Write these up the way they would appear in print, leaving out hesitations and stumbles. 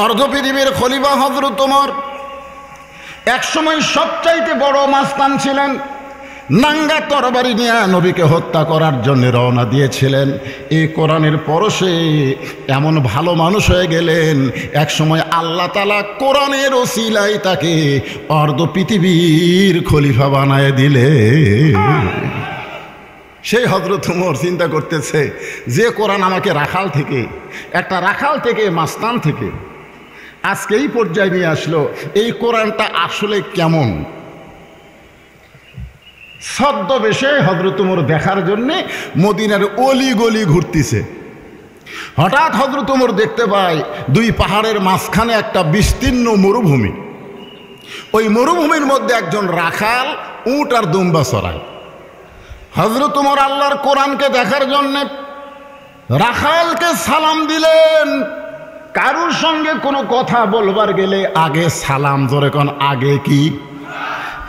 অর্ধ পৃথিবীর খলিফা হযরত ওমর একসময় সবচাইতে বড় মাস্তান ছিলেন। নাঙ্গা তরবারি নিয়ে নবীকে হত্যা করার জন্য রওনা দিয়েছিলেন। এই কোরআনের পরশে এমন ভালো মানুষ হয়ে গেলেন, একসময় আল্লাহ তাআলা কোরআনের ওসিলায় তাকে অর্ধ পৃথিবীর খলিফা বানায় দিলে। সেই হযরত ওমর চিন্তা করতেছে যে কোরআন আমাকে রাখাল থেকে, একটা রাখাল থেকে, মাস্তান থেকে আজকে এই পর্যায়ে নিয়ে আসলো, এই কোরআনটা আসলে কেমন। ছদ্মবেশে হযরত ওমর দেখার জন্যে মদিনার অলি গলি ঘুরতেছে। হঠাৎ হযরত ওমর দেখতে পায় দুই পাহাড়ের মাঝখানে একটা বিস্তীর্ণ মরুভূমি। ওই মরুভূমির মধ্যে একজন রাখাল উট আর দুম্বা চড়ায়। হযরত ওমর আল্লাহর কোরআনকে দেখার জন্যে রাখালকে সালাম দিলেন। কারুর সঙ্গে কোনো কথা বলবার গেলে আগে সালাম, জোরে কোন আগে কি?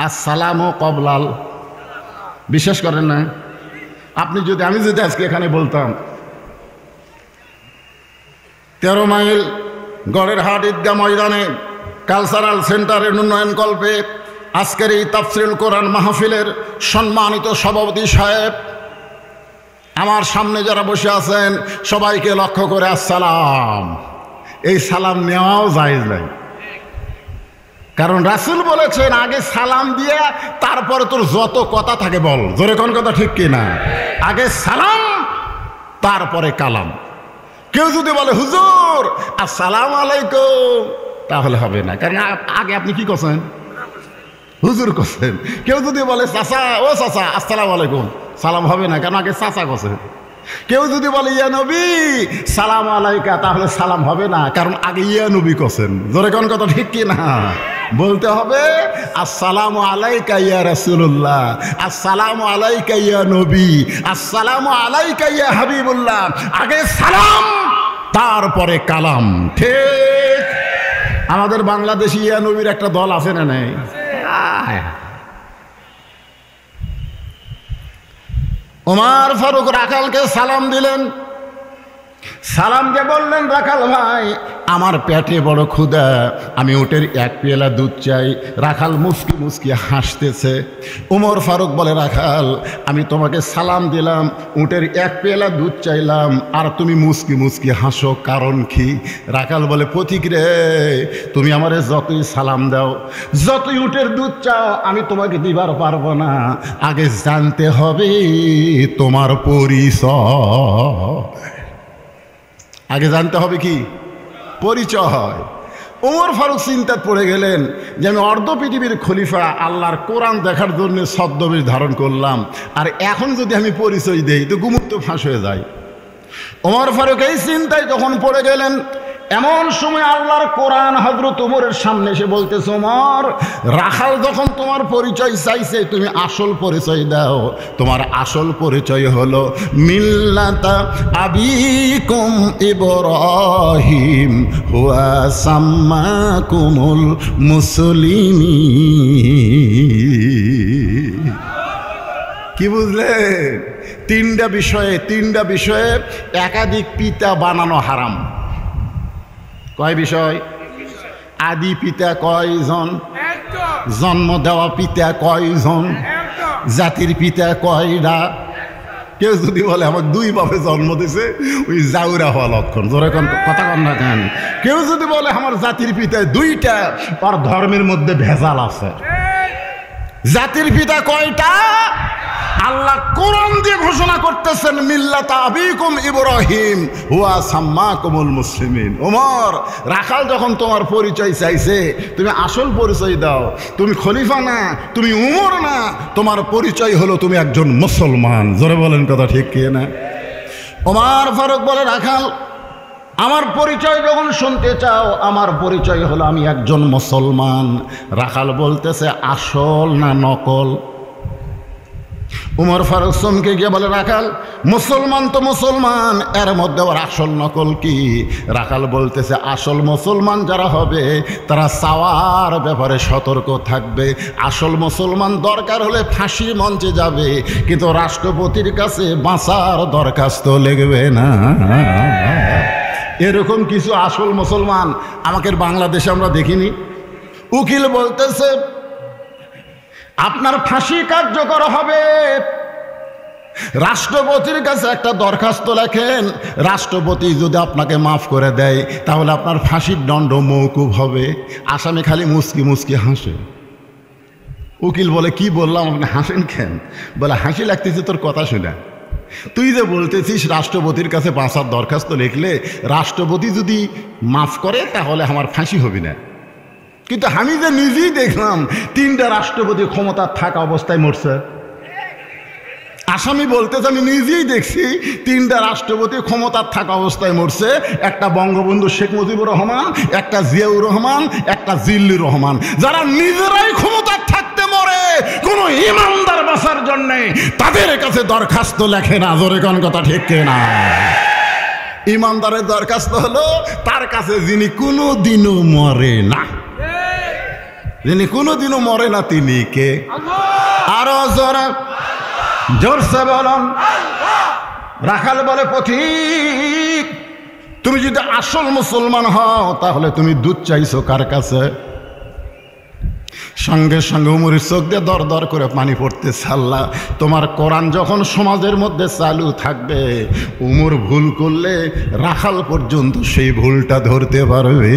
আসসালামু কবলাল। বিশ্বাস করেন না? আমি যদি আজকে এখানে বলতাম 13 মাইল গড়ের হাট ঈদগাহ ময়দানে কালচারাল সেন্টারের উন্নয়ন কল্পে আজকের এই তাফসীরুল কোরআন মাহফিলের সম্মানিত সভাপতি সাহেব, আমার সামনে যারা বসে আছেন সবাইকে লক্ষ্য করে আসসালাম, এই সালাম নেওয়াও জায়েজ নাই। কারণ রাসূল বলেছেন আগে সালাম দিয়ে তারপরে তোর যত কথা থাকে বল। জোরে কোন কথা ঠিক কি না? আগে সালাম তারপরে কালাম। কেউ যদি বলে হুজুর আসসালামু আলাইকুম, তাহলে হবে না, কারণ আগে আপনি কি করছেন? হুজুর করছেন। কেউ যদি বলে চাচা, ও চাচা আসসালামু আলাইকুম, সালাম হবে না, কারণ আগে চাচা করছেন। কেউ যদি বলে ইয়া নবী সালাম আলাইকা, তাহলে সালাম হবে না, কারণ আগে ইয়া নবী করছেন। জোরে কোন কথা ঠিক কি না? বলতে হবে আসসালামু আলাইকা ইয়া রাসূলুল্লাহ, আসসালামু আলাইকা ইয়া নবী, আসসালামু আলাইকা ইয়া হাবিবুল্লাহ। আগে সালাম তারপরে কালাম। ঠিক আমাদের বাংলাদেশি ইয়া নবীর একটা দল আছে না নাই? ওমর ফারুক রাখালকে সালাম দিলেন। সালাম দিয়ে বললেন, রাখাল ভাই আমার পেটে বড় ক্ষুধা, আমি উটের এক পেয়ালা দুধ চাই। রাখাল মুস্কি মুস্কি হাসতেছে। ওমর ফারুক বলে, রাখাল আমি তোমাকে সালাম দিলাম, উটের এক পেয়ালা দুধ চাইলাম, আর তুমি মুস্কি মুস্কি হাসো, কারণ কি? রাখাল বলে, পথিক রে তুমি আমারে যতই সালাম দাও, যতই উটের দুধ চাও, আমি তোমাকে দিবার পারবো না। আগে জানতে হবে তোমার পরিচয়। আগে জানতে হবে কি? পরিচয়। ওমর ফারুক চিন্তায় পড়ে গেলেন যে আমি অর্ধ পৃথিবীর খলিফা, আল্লাহর কোরআন দেখার জন্য ছদ্মবেশ ধারণ করলাম, আর এখন যদি আমি পরিচয় দেই তো গুমুত্ব ফাঁস হয়ে যায়। ওমর ফারুক এই চিন্তায় যখন পড়ে গেলেন, এমন সময় আল্লাহর কোরআন হযরত ওমরের সামনে এসে বলতেছে, ওমর রাখাল যখন তোমার পরিচয় চাইছে, তুমি আসল পরিচয় দাও। তোমার আসল পরিচয় হলো মিল্লাতা আবিকুম ইব্রাহিম হুয়া সাম্মাকুমুল মুসলিমিন। কি বুঝলেন? তিনটা বিষয়ে একাধিক পিতা বানানো হারাম। কয় বিষয়? আদি পিতা কয়জন? জন্ম দেওয়া পিতা কয়জন? জাতির পিতা কয়টা? কেউ যদি বলে আমার দুই বাপে জন্ম দিছে, ওই জাউরা হওয়া লক্ষণ। জোরে কথা কন না কেন? কেউ যদি বলে আমার জাতির পিতা দুইটা, আর ধর্মের মধ্যে ভেজাল আছে। জাতির পিতা কয়টা? আল্লাহ কোরআন দিয়ে ঘোষণা করতেছেন মিল্লাতা আবিকুম ইব্রাহিম হুয়া সাম্মাকুমুল মুসলিমিন। ওমর রাখাল যখন তোমার পরিচয় চাইছে, তুমি আসল পরিচয় দাও। তুমি খলিফা না, তুমি উমর না, তোমার পরিচয় হলো তুমি একজন মুসলমান। জোরে বলেন কথা ঠিক কি না? ওমর ফারুক বলে, রাখাল আমার পরিচয় যখন শুনতে চাও, আমার পরিচয় হলো আমি একজন মুসলমান। রাখাল বলতেছে, আসল না নকল? উমর ফারুক চমকে গিয়ে বলে, রাখাল মুসলমান তো মুসলমান, এর মধ্যে আবার আসল নকল কি? রাখাল বলতেছে, আসল মুসলমান যারা হবে তারা চাওয়ার ব্যাপারে সতর্ক থাকবে। আসল মুসলমান দরকার হলে ফাঁসির মঞ্চে যাবে, কিন্তু রাষ্ট্রপতির কাছে বাঁচার দরখাস্ত লিখবে না। এরকম কিছু আসল মুসলমান আমাদের বাংলাদেশে আমরা দেখিনি। উকিল বলতেছে আপনার ফাঁসি কার্যকর হবে, রাষ্ট্রপতির কাছে একটা দরখাস্ত লেখেন, রাষ্ট্রপতি যদি আপনাকে মাফ করে দেয় তাহলে আপনার ফাঁসির দণ্ড মওকুফ হবে। আসামি খালি মুচকি মুচকি হাসে। উকিল বলে কি বললাম, আপনি হাসেন কেন? বলে হাসি লাগতেছে তোর কথা শুনে। তুই যে বলতেছিস রাষ্ট্রপতির কাছে বাঁচার দরখাস্ত লিখলে রাষ্ট্রপতি যদি মাফ করে তাহলে আমার ফাঁসি হবে না, কিন্তু আমি যে নিজেই দেখলাম 3টা রাষ্ট্রপতি ক্ষমতা থাকা অবস্থায় মরছে। আসামি বলতেছে আমি নিজেই দেখছি 3টা রাষ্ট্রপতি ক্ষমতার থাকা অবস্থায় মরছে, একটা বঙ্গবন্ধু শেখ মুজিবুর রহমান, একটা জিয়াউর রহমান, একটা জিল্লুর রহমান, যারা নিজেরাই ক্ষমতার থাকতে মরে কোন ইমানদার বাঁচার জন্য তাদের কাছে দরখাস্ত লেখে না। জোরে কোন কথা ঠিক কিনা? ইমানদারের দরখাস্ত হলো তার কাছে যিনি কোনোদিনও মরে না, যিনি কোনোদিনও মরে না, তিনি কে? আরো জোরসে বলুন। রাখাল বলে পথিক তুমি যদি আসল মুসলমান হও তাহলে তুমি দুধ চাইছো কার কাছে? সঙ্গে সঙ্গে উমরের চোখ দিয়ে দর দর করে পানি পড়তেছে। আল্লাহ, তোমার কোরআন যখন সমাজের মধ্যে চালু থাকবে, উমর ভুল করলে রাখাল পর্যন্ত সেই ভুলটা ধরতে পারবে।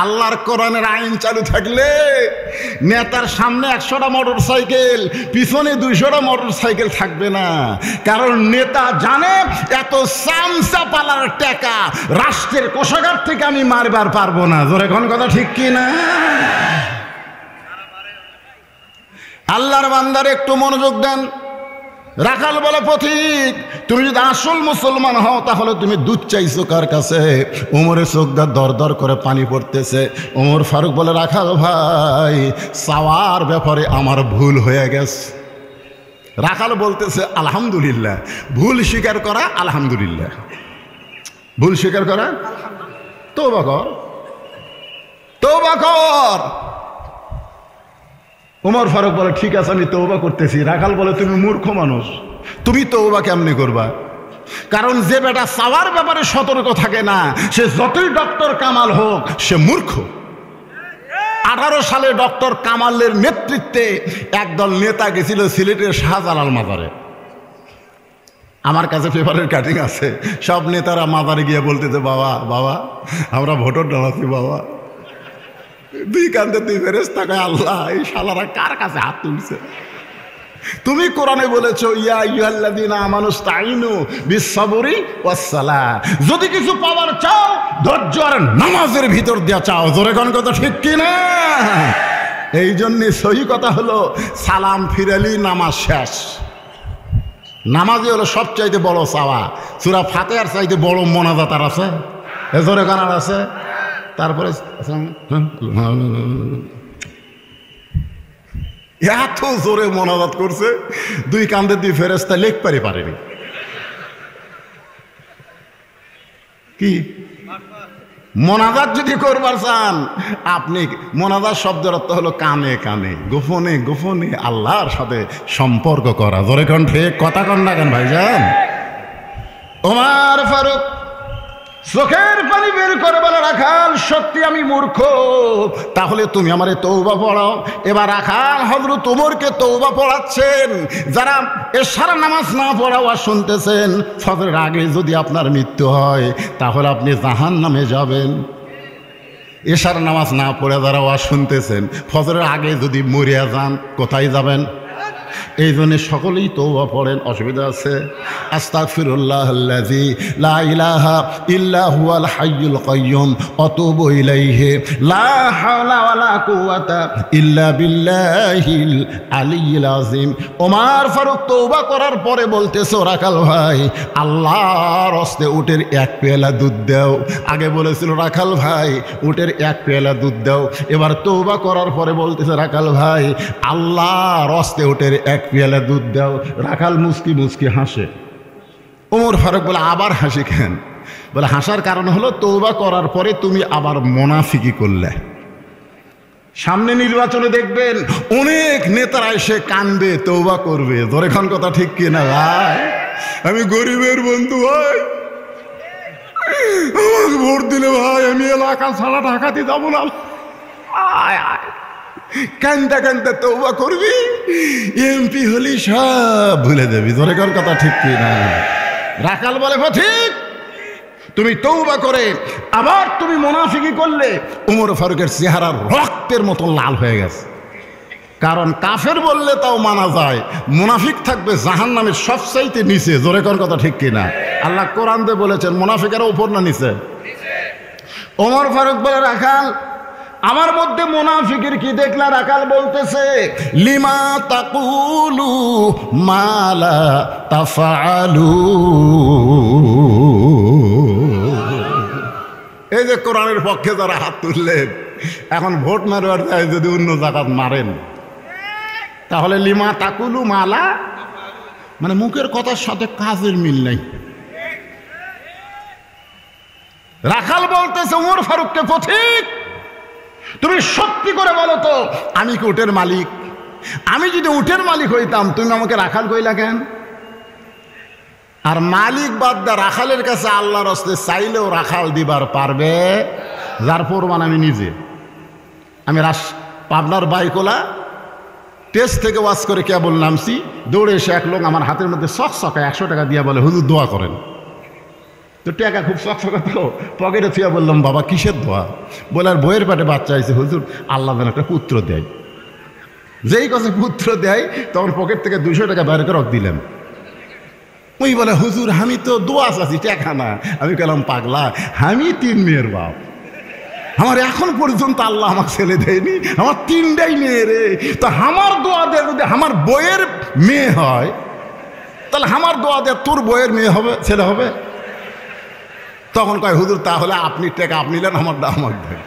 আল্লাহর কোরআনের আইন চালু থাকলে নেতার সামনে 100টা মোটর সাইকেল, পিছনে 200টা মোটর সাইকেল থাকবে না, কারণ নেতা জানে এত চামচা পালার টাকা রাষ্ট্রের কোষাগার থেকে আমি মারবার পারবো না। জোরে কোন কথা ঠিক কি না? আল্লাহর বান্দার একটু মনোযোগ দেন। রাখাল বলে পথিক তুমি যদি আসল মুসলমান হও তাহলে তুমি দুধ চাইছো কার কাছে? উমরের চোখ দিয়ে দর দর করে পানি পড়তেছে। ওমর ফারুক বলে রাখাল ভাই, চাওয়ার ব্যাপারে আমার ভুল হয়ে গেছে। রাখাল বলতেছে আলহামদুলিল্লাহ। ভুল স্বীকার করা আলহামদুলিল্লাহ, ভুল স্বীকার করা তওবা কর, তওবা কর। ওমর ফারুক বলে ঠিক আছে আমি তওবা করতেছি। রাখাল বলে তুমি মূর্খ মানুষ, তুমি তওবা কেমনে করবা? কারণ যে বেটা চাওয়ার ব্যাপারে সতর্ক থাকে না সে যতই ডক্টর কামাল হোক সে মূর্খ। 18 সালে ডক্টর কামালের নেতৃত্বে একদল নেতা গেছিল সিলেটের শাহজালাল মাজারে। আমার কাছে পেপারের কাটিং আছে। সব নেতারা মাজারে গিয়ে বলতেছে বাবা বাবা আমরা ভোটার ডালাচ্ছি বাবা। 2 কান্দে 2 ফেরেশতা কয় আল্লাহ এই শালারা কার কাছে হাত তুলছে? তুমি কোরআনে বলেছো ইয়া আইয়ুহাল্লাযীনা আমানুস্তাঈনু বিস-সাবরি ওয়াস-সালাহ, যদি কিছু পাওয়ার চাও ধৈর্য আর নামাজের ভিতর দিয়া চাও। জোরে কোন কথা ঠিক কি না? এই জন্য সহি কথা হলো সালাম ফিরালি নামাজ শেষ। নামাজই হলো সবচাইতে বড় চাওয়া। সূরা ফাতিহার চাইতে বড় মোনাজাত আর আছে? জোরে কানার আছে? তারপরে এত জোরে মোনাজাত করছে 2 কান্দে 2 ফেরেশতা লেখতে পারেনি। কি মোনাজাত যদি করবার চান আপনি, মোনাজাত শব্দের অর্থ হলো কানে কানে গোপনে গোপনে আল্লাহর সাথে সম্পর্ক করা। জোরে কোন ঠিক কথা কন না কেন ভাইজান? ওমর ফারুক চোখের পানি বের করে বলে রাখাল সত্যি আমি মূর্খ, তাহলে তুমি আমারে তওবা পড়াও। এবার রাখাল হযরত ওমরকে তওবা পড়াচ্ছেন। যারা এশার নামাজ না পড়াও আর শুনতেছেন ফজরের আগে যদি আপনার মৃত্যু হয় তাহলে আপনি জাহান্নামে যাবেন। এশার নামাজ না পড়ে যারা ওয়াজ শুনতেছেন ফজরের আগে যদি মরিয়া যান কোথায় যাবেন? এই জন্য সকলেই তওবা পড়েন। অসুবিধা আছে? আস্তাগফিরুল্লাহাল্লাযী লা ইলাহা ইল্লা হুয়াল হাইয়ুল কাইয়্যুম আতুবু ইলাইহি লা হাওলা ওয়ালা কুওয়াতা ইল্লা বিল্লাহিল আলিয়্যিল আযীম। ওমর ফারুক তওবা করার পরে বলতেছে রাখাল ভাই আল্লাহর হস্তে উটের 1 পেয়ালা দুধ দাও। আগে বলেছিল রাখাল ভাই উটের 1 পেয়ালা দুধ দাও। এবার তওবা করার পরে বলতেছে রাখাল ভাই আল্লাহর হস্তে উটের 1 পেয়ালা দুধ দাও। রাখাল মুস্কি মুস্কি হাসে। ওমর ফারুক বলে আবার হাসি কেন? বলে হাসার কারণ হলো তওবা করার পরে তুমি আবার মুনাফিকি করলে। সামনে নির্বাচনে দেখবেন অনেক নেতারা এসে কান্দবে তওবা করবে। ধরে খান কথা ঠিক কিনা ভাই? আমি গরিবের বন্ধু ভাই, আমাকে ভোট দিলে ভাই আমি এলাকা ছাড়া ঢাকাতে যাবো না। আয় আয় কান্দা কান্দা তওবা করবি, এমপি হলি সব ভুলে যাবি। জোরে কর কথা ঠিক কি না? রাখাল বলে ঠিক, তুমি তওবা করে আবার তুমি মুনাফিকি করলে ওমর ফারুকের চেহারা রক্তের মতো লাল হয়ে গেছে। কারণ কাফের বললে তাও মানা যায়, মুনাফিক থাকবে জাহান্নামের সবচাইতে নিচে। জোরে কর কথা ঠিক কি না? আল্লাহ কোরআন দিয়ে বলেছেন মুনাফিকেরা উপর না নিচে। ওমর ফারুক বলে রাখাল আমার মধ্যে মুনাফিকের কি দেখলা? রাখাল বলতেছে লিমা তাকুলু মালা তাফআলু। এই যে কোরআনের পক্ষে যারা হাত তুললেন, এখন ভোট মারবার চাই যদি অন্য জায়গাত মারেন, তাহলে লিমা তাকুলু মালা মানে মুখের কথার সাথে কাজের মিল নাই। রাখাল বলতেছে ওমর ফারুককে পথিক, তুমি সত্যি করে বলো তো আমি কি উটের মালিক? আমি যদি উটের মালিক হইতাম তুমি আমাকে রাখাল কইলা কেন? আর মালিক বাদ দা রাখালের কাছে আল্লাহর হস্তে চাইলেও রাখাল দিবার পারবে, যার প্রমাণ আমি নিজে। আমি পাবনার বাইকোলা টেস্ট থেকে ওয়াজ করে কেবল নামছি, দৌড়ে এসে এক লোক আমার হাতের মধ্যে চকচকা 100 টাকা দিয়া বলে হুজুর দোয়া করেন। তো টাকা খুব চকচকা তো পকেটে থুয়া বললাম বাবা কিসের দোয়া? বলে আর বইয়ের পেটে বাচ্চা হয়েছে হুজুর আল্লাহ যেন একটা পুত্র দেয়। যেই কাছে পুত্র দেয় তখন পকেট থেকে 200 টাকা বাইরে করে দিলাম। ওই বলে হুজুর আমি তো দোয়া চাচ্ছি টাকা না। আমি গেলাম পাগলা, আমি 3 মেয়ের বাপ, আমার এখন পর্যন্ত আল্লাহ আমার ছেলে দেয়নি, আমার 3টাই মেয়ে রে। তো আমার দোয়া দেয় যদি আমার বইয়ের মেয়ে হয়, তাহলে আমার দোয়া দেয় তোর বইয়ের মেয়ে হবে, ছেলে হবে। তখন কয় হুজুর তাহলে আপনি টাকা আপনি নেন, আমারটা আমার দেন।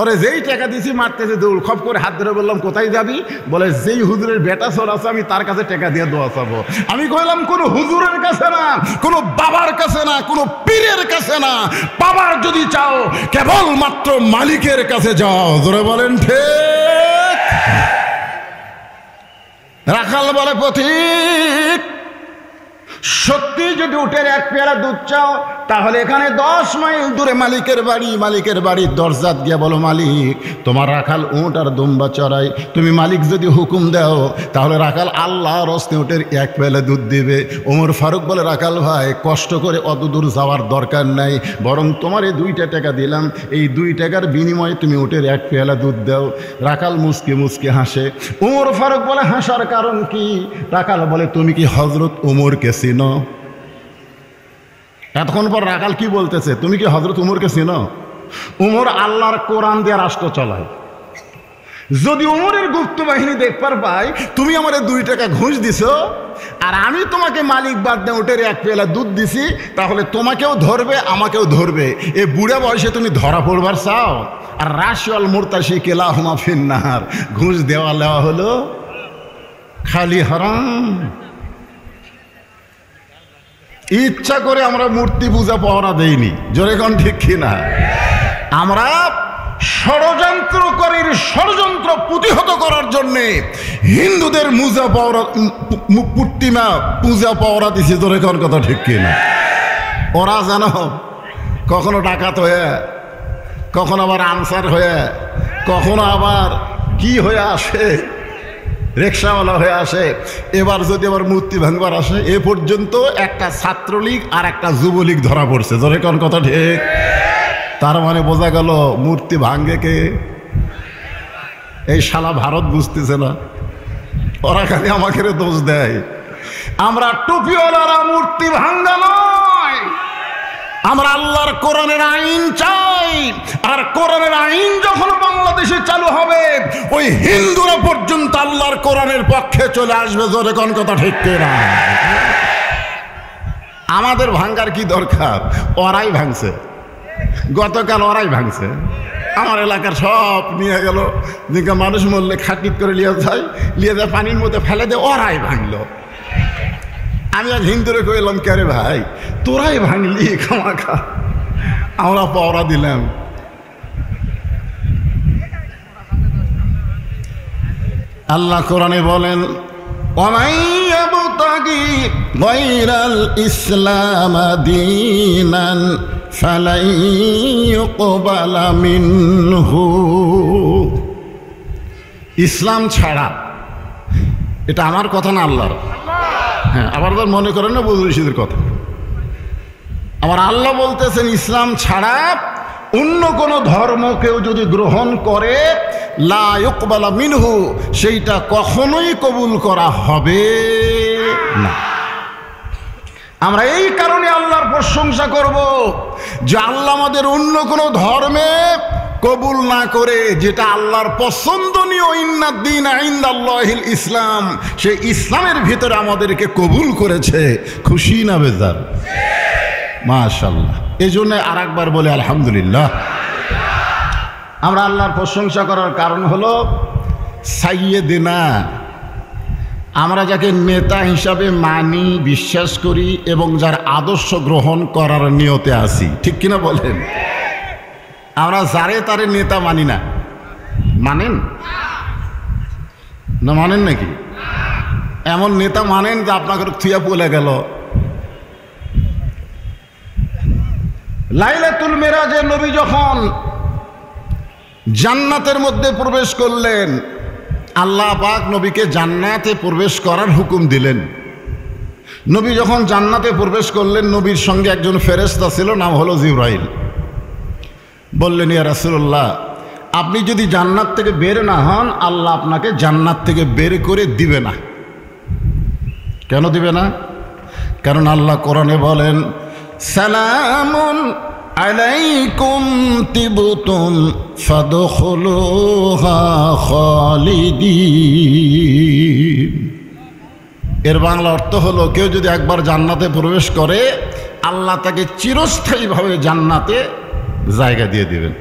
ওরে যেই টাকা দিছি মারতেছে দৌড়, খপ করে হাত ধরে বললাম কোথায় যাবি? বলে যেই হুজুরের বেটা ছোট আছে আমি তার কাছে টাকা দিয়ে দোয়া চাবো। আমি কইলাম কোনো হুজুরের কাছে না, কোনো বাবার কাছে না, কোনো পীরের কাছে না, বাবার যদি চাও কেবলমাত্র মালিকের কাছে যাও। জোরে বলেন ঠিক। রাখাল বলে পথিক সত্যি যদি উটের 1 পেয়ালা দুধ চাও তাহলে এখানে 10 মাইল দূরে মালিকের বাড়ি, মালিকের বাড়ির দরজাত গিয়া বলো মালিক তোমার রাখাল উট আর দুম্বা চড়াই, তুমি মালিক যদি হুকুম দাও তাহলে রাখাল আল্লাহর হস্তে উটের 1 পেয়ালা দুধ দিবে। ওমর ফারুক বলে রাখাল ভাই কষ্ট করে অত দূর যাওয়ার দরকার নাই, বরং তোমার এই 2টা টাকা দিলাম, এই 2 টাকার বিনিময়ে তুমি উটের 1 পেয়ালা দুধ দাও। রাখাল মুসকে মুসকে হাসে। ওমর ফারুক বলে হাসার কারণ কি? রাখাল বলে তুমি কি হযরত ওমরকে চিনো? এতক্ষণ পর রাখাল কি বলতেছে, তুমি কি হযরত ওমরকে চিনো? ওমর আল্লাহর কোরআন দিয়ে রাষ্ট্র চালায়। যদি ওমরের গুপ্ত বাহিনী দেখবার পাই তুমি আমার 2 টাকা ঘুষ দিছো আর আমি তোমাকে মালিক বাদ দিয়ে উটের 1 পেয়ালা দুধ দিছি, তাহলে তোমাকেও ধরবে আমাকেও ধরবে। এ বুড়া বয়সে তুমি ধরা পড়বার চাও? আর রাশিয়াল মুরতাশি কেলাহুমা ফিন্নার, ঘুষ দেওয়া লেওয়া হলো খালি হারাম। ইচ্ছা করে আমরা মূর্তি পূজা পাওয়া দেইনি, জোরে কোন ঠিক কিনা? আমরা ষড়যন্ত্রকারীর ষড়যন্ত্র প্রতিহত করার জন্যে হিন্দুদের প্রতিমা পূজা পাওয়া দিছে, জোরে কোন কথা ঠিক কিনা? ওরা জানো কখনো ডাকাত হয়ে, কখনো আবার আনসার হয়ে, কখনো আবার কি হয়ে আসে, রিক্সাওয়ালা হয়ে আসে। এবার যদি আবার মূর্তি ভাঙবার আসে, এ পর্যন্ত একটা ছাত্রলীগ আর একটা যুবলীগ ধরা পড়ছে, জোরে কোন কথা ঠিক? তার মানে বোঝা গেল মূর্তি ভাঙ্গে কে? এই শালা ভারত বুঝতেছে না, ওরা খালি আমাকে দোষ দেয়। আমরা টুপিওয়ালারা মূর্তি ভাঙ্গা নয়, আমরা আল্লাহর কোরআনের আইন চাই। আর কোরআনের আইন যখন বাংলাদেশে চালু হবে ওই হিন্দুরা পর্যন্ত আল্লাহর কোরআনের পক্ষে চলে আসবে, জোরে কোন কথা ঠিক কিনা? আমাদের ভাঙ্গার কি দরকার? ওরাই ভাঙছে, গতকাল ওরাই ভাঙছে। আমার এলাকার সব নিয়ে গেল, যেটা মানুষ মরলে খাটিট করে লিয়ে যায় পানির মধ্যে ফেলে দেয়, ওরাই ভাঙলো। আমি এক হিন্দুরে কইলাম কে রে ভাই তোরাই ভাঙলি খামাখা, আমরা পাওয়া দিলাম। আল্লাহ কোরআনে বলেন ومن يبتغي غير الإسلام دينا فلن يقبل منه। ইসলাম ছাড়া, এটা আমার কথা না আল্লাহর। হ্যাঁ, আবার মনে করেন না বদরুল রশিদের কথা। আবার আল্লাহ বলতেছেন ইসলাম ছাড়া অন্য কোন ধর্ম কেউ যদি গ্রহণ করে লা ইউকবালা মিনহু, সেইটা কখনোই কবুল করা হবে না। আমরা এই কারণে আল্লাহর প্রশংসা করব যে আল্লাহ আমাদের অন্য কোন ধর্মে কবুল না করে যেটা আল্লাহর পছন্দনীয় ইন্নাদ্দীন ইনদাল্লাহিল ইসলাম, সেই ইসলামের ভিতরে আমাদেরকে কবুল করেছে। খুশি না বেজার? মাশাআল্লাহ। এই জন্য আর একবার বলে আলহামদুলিল্লাহ। আমরা আল্লাহর প্রশংসা করার কারণ হলো সাইয়েদিনা, আমরা যাকে নেতা হিসাবে মানি, বিশ্বাস করি এবং যার আদর্শ গ্রহণ করার নিয়তে আছি, ঠিক কিনা বলেন? আমরা যারে তারে নেতা মানি না। মানেন না? মানেন নাকি? এমন নেতা মানেন যে আপনাকে থুয়া বলে গেল। লাইলাতুল মিরাজে নবী যখন জান্নাতের মধ্যে প্রবেশ করলেন, আল্লাহ পাক নবীকে জান্নাতে প্রবেশ করার হুকুম দিলেন। নবী যখন জান্নাতে প্রবেশ করলেন, নবীর সঙ্গে একজন ফেরেশতা ছিল, নাম হলো জিবরাইল। বললেন, ইয়া রাসূলুল্লাহ, আপনি যদি জান্নাত থেকে বের না হন, আল্লাহ আপনাকে জান্নাত থেকে বের করে দিবে না। কেন দিবে না? কারণ আল্লাহ কোরআনে বলেন, সালামুন আলাইকুম তিবতুম ফাদখুলুহা খালিদিন। এর বাংলা অর্থ হলো, কেউ যদি একবার জান্নাতে প্রবেশ করে, আল্লাহ তাকে চিরস্থায়ীভাবে জান্নাতে জায়গা দিয়ে দিবেন।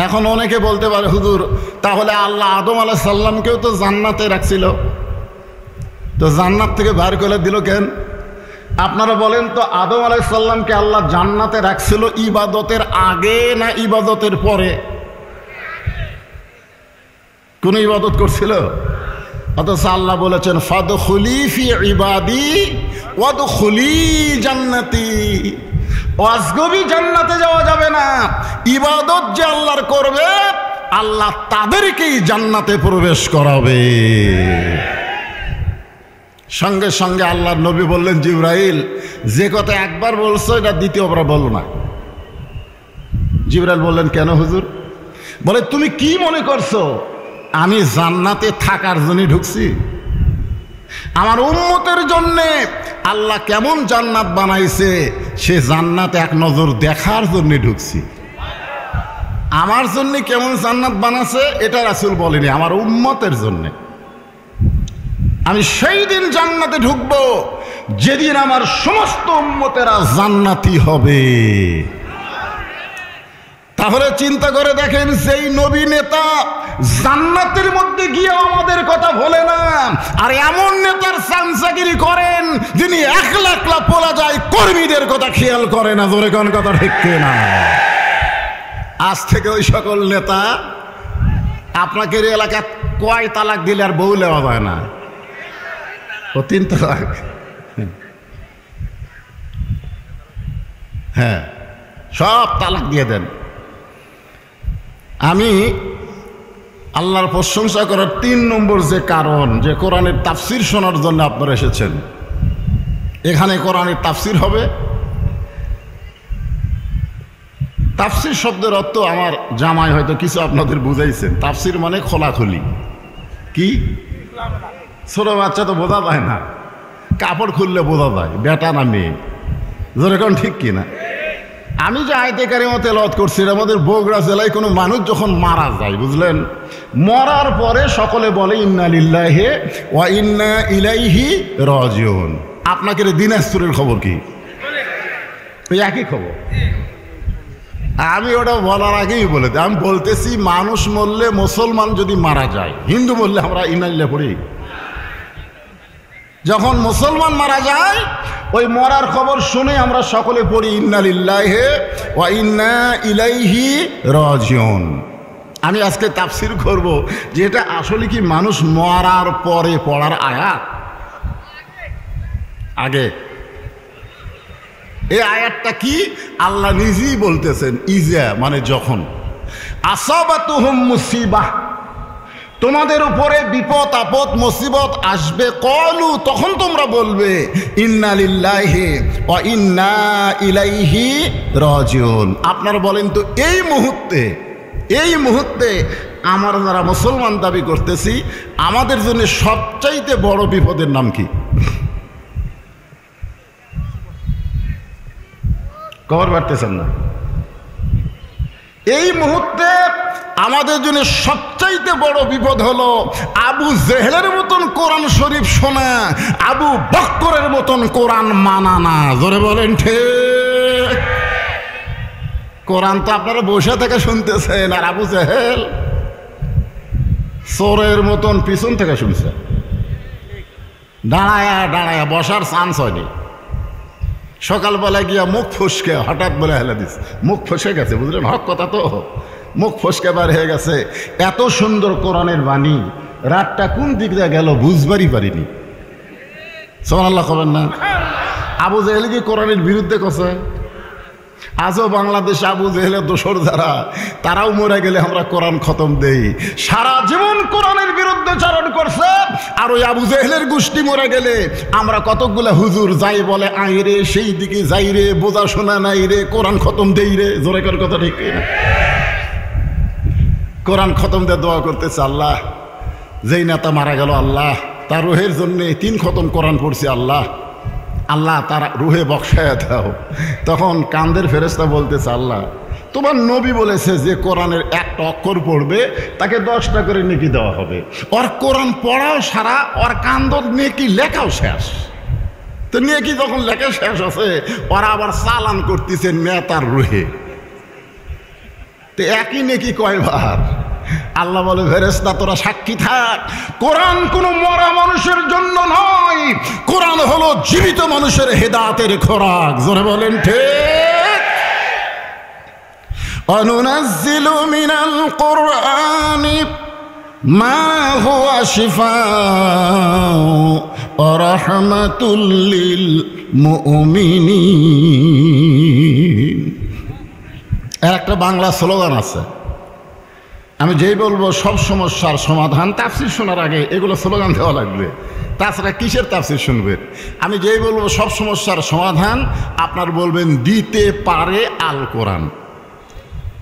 এখন অনেকে বলতে পারে, হুজুর তাহলে আল্লাহ আদম আলাইহিস সালামকেও তো জান্নাতে রাখছিল, তো জান্নাত থেকে বের করে দিল কেন? আপনারা বলেন তো, আদম আলাইহিস সালামকে আল্লাহ জান্নাতে রাখছিল ইবাদতের আগে না ইবাদতের পরে? কোন ইবাদত করছিল? অথচ আল্লাহ বলেছেন, ফাদখুলি ফি ইবাদি ওয়াদখুলি জান্নাতি। ওয়াজগবি জান্নাতে যাওয়া যাবে না, ইবাদত যে আল্লাহর করবে, আল্লাহ তাদেরকেই জান্নাতে প্রবেশ করাবে। সঙ্গে সঙ্গে আল্লাহর নবী বললেন, জিবরাইল, যে কথা একবার বলছো এটা দ্বিতীয়বার বলো না। জিবরাইল বললেন, কেন হুজুর? বলে, তুমি কি মনে করছো আমি জান্নাতে থাকার জন্য ঢুকছি? আমার উম্মতের জন্যে আল্লাহ কেমন জান্নাত বানাইছে, সে জান্নাত এক নজর দেখার জন্য ঢুকছি। আমার জন্য কেমন জান্নাত বানাছে এটা রাসূল বলেনি, আমার উম্মতের জন্যে। আমি সেই দিন জান্নাতে ঢুকবো যেদিন আমার সমস্ত উম্মতেরা জান্নাতি হবে। তাহলে চিন্তা করে দেখেন, সেই নবী নেতা জান্নাতের মধ্যে গিয়ে আমাদের কথা বলে না, আর এমন নেতার চামচাগিরি করেন যিনি একলা একলা পোলা যায় কর্মীদের কথা খেয়াল করে না। জোরে কোন কথা ঠিক না? আজ থেকে ওই সকল নেতা আপনাকে এলাকায় কয় তালাক দিলে আর বউ নেওয়া যায় না? ও 3 তালাক। হ্যাঁ, সব তালাক দিয়ে দেন। আমি আল্লাহর প্রশংসা করার 3 নম্বর যে কারণ, যে কোরআনের তাফসির শোনার জন্য আপনারা এসেছেন। এখানে কোরআনের তাফসির হবে। তাফসির শব্দের অর্থ আমার জামাই হয়তো কিছু আপনাদের বুঝাইছেন। তাফসির মানে খোলাখুলি। কি? ছোট বাচ্চা তো বোঝা যায় না, কাপড় খুললে বোঝা যায় বেটা না মেয়ে। যেরকম ঠিক কিনা? আমি যে আয়াতে কারিমা তেলাওয়াত করছি, আমাদের বগুড়া জেলায় কোনো মানুষ যখন মারা যায়, বুঝলেন, মরার পরে সকলে বলে ইন্না লিল্লাহি ওয়া ইন্না ইলাইহি রাজিউন। আপনাকে দিনাজপুরের খবর কি? একই খবর। আমি ওটা বলার আগেই বলে দিই, আমি বলতেছি মানুষ মরলে, মুসলমান যদি মারা যায়, হিন্দু মরলে আমরা ইন্না লিল্লাহি পড়ি। যখন মুসলমান মারা যায়, ওই মরার খবর শুনে আমরা সকলে পড়ি ইন্না লিল্লাহি ওয়া ইন্না ইলাইহি রাজিউন। আমি আজকে তাফসির করব যে এটা আসলে কি মানুষ মরার পরে পড়ার আয়াত, আগে এই আয়াতটা কি? আল্লাহ নিজেই বলতেছেন, ইজা মানে যখন, আসাবাতুহুম মুসিবাহ, তোমাদের উপরে বিপদ আপদ মুসিবত আসবে, কলু তখন তোমরা বলবে ইন্না লিল্লাহি ওয়া ইন্না ইলাইহি রাজিউন। আপনারা বলেন তো এই মুহূর্তে আমরা যারা মুসলমান দাবি করতেছি, আমাদের জন্য সবচাইতে বড় বিপদের নাম কি? খবর পারতেছেন না? এই মুহূর্তে আমাদের জন্য সবচাইতে বড় বিপদ হলো আবু জেহেলের মতন কোরআন শরীফ শোনা, আবু বক্করের মতন কোরআন মানা না। জোরে বলেন ঠিক। কোরআন তো আপনারা বসে থেকে শুনতেছেন, আর আবু জেহেল চোরের মতন পিছন থেকে শুনছে, দাঁড়ায়া বসার চান্স হয়নি। সকালবেলা গিয়া মুখ ফসকে হঠাৎ বলে হেলে দিস, মুখ ফসে গেছে, বুঝলেন? হক কথা তো, মুখ ফসকে বার হয়ে গেছে। এত সুন্দর কোরআনের বাণী, রাতটা কোন দিক দিয়ে গেল বুঝবারই পারিনি। সুবহানাল্লাহ কবেন না? আবু জেহেল কি কোরআনের বিরুদ্ধে কছে? আজও বাংলাদেশে আবু জেহেলের দোসর যারা, তারাও মরে গেলে আমরা কোরআন খতম দেই। সারা জীবন কোরআনের বিরুদ্ধে চারণ করছে, আর ওই আবু জেহেলের গোষ্ঠী মরে গেলে আমরা কতকগুলা হুজুর যাই বলে আই রে, সেই দিকে যাই রে, বোঝা শোনা নাই রে, কোরআন খতম দেই রে। জোরে কর কথা ঠিক না? কোরআন খতম দিয়ে দোয়া করতেছে, আল্লাহ যেই নেতা মারা গেল, আল্লাহ তার রুহের জন্য 3 খতম কোরআন পড়ছি, আল্লাহ আল্লাহ তার রুহে বক্সায়া দাও। তখন কান্দের ফেরেশতা বলতেছে, আল্লাহ তোমার নবী বলেছে যে কোরআনের একটা অক্ষর পড়বে তাকে 10টা করে নেকি দেওয়া হবে। ওর কোরআন পড়াও সারা, ওর কান্দর নেকি লেখাও শেষ। তো নেকি যখন লেখা শেষ আছে, ওরা আবার চালান করতেছে নেতার রুহে। তো একই নেকি কয়বার? আল্লাহ বলে, ফেরেশতা তোরা সাক্ষী থাক, কোরআন কোনো মরা মানুষের জন্য নয়, কোরআন হলো জীবিত মানুষের হেদায়েতের খোরাক। জোরে বলেন ঠিক। অনুনাজ্জিলু মিনাল কুরআনি মা হুয়া শিফাউ ওয়া রাহমাতুল লিল মুমিনিন। একটা বাংলা স্লোগান আছে, আমি যেই বলবো সব সমস্যার সমাধান, তাফসির শোনার আগে এগুলো স্লোগান দেওয়া লাগবে, তাছাড়া কিসের তাফসির শুনবেন? আমি যেই বলবো সব সমস্যার সমাধান, আপনার বলবেন দিতে পারে আল কোরআন।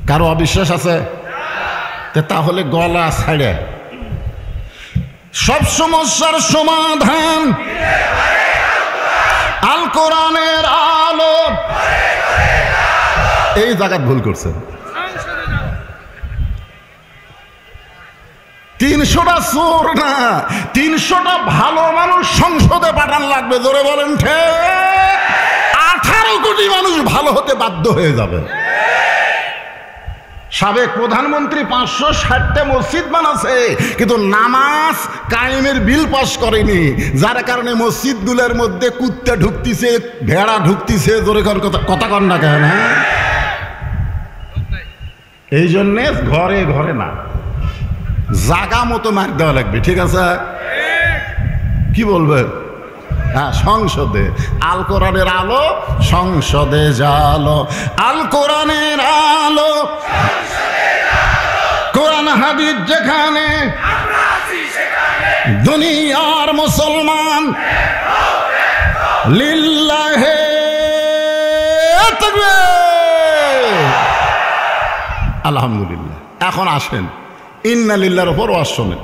কারো অবিশ্বাস আছে? তাহলে গলা ছাড়ে সব সমস্যার সমাধান আল কোরআনের আলো। এই জায়গায় ভুল করছেন। 300টা চোর না, 300টা ভালো মানুষ সংসদে পাঠান লাগবে। জোরে বলেন ঠিক। 18 কোটি মানুষ ভালো হতে বাধ্য হয়ে যাবে। সাবেক প্রধানমন্ত্রী 560টা মসজিদ বানাচ্ছে, কিন্তু নামাজ কায়েমের বিল পাস করেনি, যার কারণে মসজিদগুলোর মধ্যে কুত্তা ঢুকতিছে, ভেড়া ঢুকতিছে। জোরে কথা কন না কেন? এই জন্যে ঘরে ঘরে না, জাগা মতো মার দেওয়া লাগবে। ঠিক আছে? কি বলবেন? হ্যাঁ, সংসদে আল কোরআনের আলো, সংসদে জালো আল কোরআনের আলো, কোরআন হাদিস যেখানে দুনিয়ার মুসলমান লিল্লাহে তাকবীর। আলহামদুলিল্লাহ। এখন আসেন ইন্না লিল্লাহর উপর ওয়াজ শোনেন।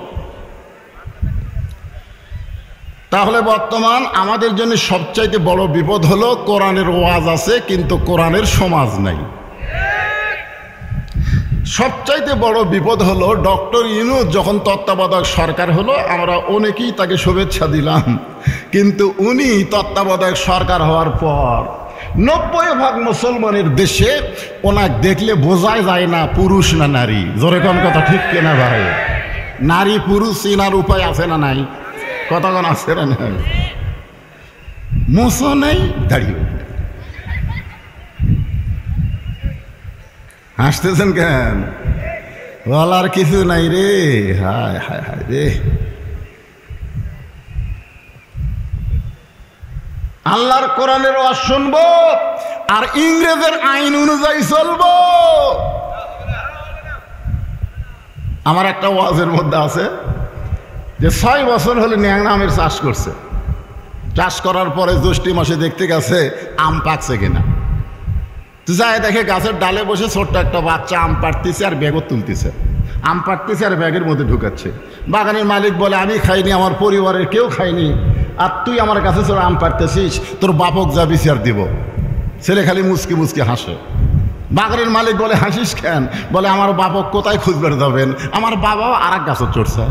তাহলে বর্তমান আমাদের জন্য সবচাইতে বড় বিপদ হলো কোরআনের ওয়াজ আছে কিন্তু কোরআনের সমাজ নাই। সবচাইতে বড় বিপদ হলো ডক্টর ইউনূস যখন তত্ত্বাবধায়ক সরকার হলো, আমরা অনেকেই তাকে শুভেচ্ছা দিলাম, কিন্তু উনি তত্ত্বাবধায়ক সরকার হওয়ার পর 90% মুসলমানের দেশে ওনাকে দেখলে বোঝাই যায় না পুরুষ না নারী। জোরে কোন কথা ঠিক কিনা ভাই? নারী পুরুষ চিনার উপায় আছে না নাই? কতক্ষণ আছে না নাই? মুসো নেই, দাঁড়িয়ে হাসতেছেন কেন? বলার কিছু নাই রে। হায় হায় হায় রে। আল্লাহর কোরআনের ওয়াজ শুনবো, আর ইংরেজের আইন অনুযায়ী চলবো। আমার একটা ওয়াজের মধ্যে আছে যে 6 বছর হলে ন্যাংরা আমের চাষ করছে, চাষ করার পরে জ্যৈষ্ঠী মাসে দেখতে গেছে আম পাকছে কিনা, তো যায় দেখে গাছের ডালে বসে ছোট্ট একটা বাচ্চা আম পাড়তেছে আর ব্যাগও তুলতেছে, আম পাড়তেছে আর ব্যাগের মধ্যে ঢুকাচ্ছে। বাগানের মালিক বলে আমি খাইনি, আমার পরিবারের কেউ খায়নি, আর তুই আমার কাছে তোর আম পাড়তেছিস, তোর বাপক যা বিচার দিব। ছেলে খালি মুচকি মুচকি হাসে। বাগানের মালিক বলে হাসিস কেন? বলে আমার বাপক কোথায় খুঁজবার যাবেন, আমার বাবাও আর এক গাছে চড়ছে।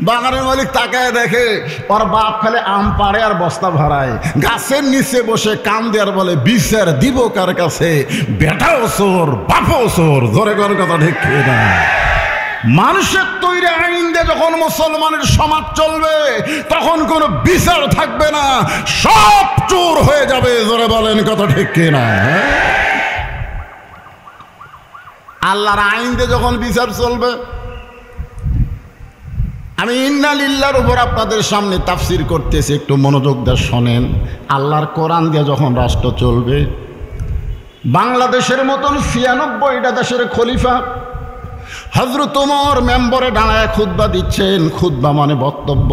বাগানের মালিক তাকায় দেখে ওর বাপ খালি আম পাড়ে আর বস্তা ভরায়, গাছের নিচে বসে কান দেয়ার বলে বিচার দিব কার কাছে, বেটাও চোর বাপও চোর। ধরে কর কথা ঠিক না? মানুষের তৈরি আইন দিয়ে যখন মুসলমানের সমাজ চলবে তখন কোনো বিচার থাকবে না, সব চোর হয়ে যাবে। ধরে বলেন কথা ঠিক কিনা? আল্লাহর আইন দিয়ে যখন বিচার চলবে, আমি ইন্না লিল্লাহর উপর আপনাদের সামনে তাফসির করতেছি, একটু মনোযোগ দিয়ে শোনেন। আল্লাহর কোরআন দিয়ে যখন রাষ্ট্র চলবে, বাংলাদেশের মতন 96টা দেশের খলিফা হযরত ওমর মেম্বরে দাঁড়ায় খুতবা দিচ্ছেন, খুতবা মানে বক্তব্য।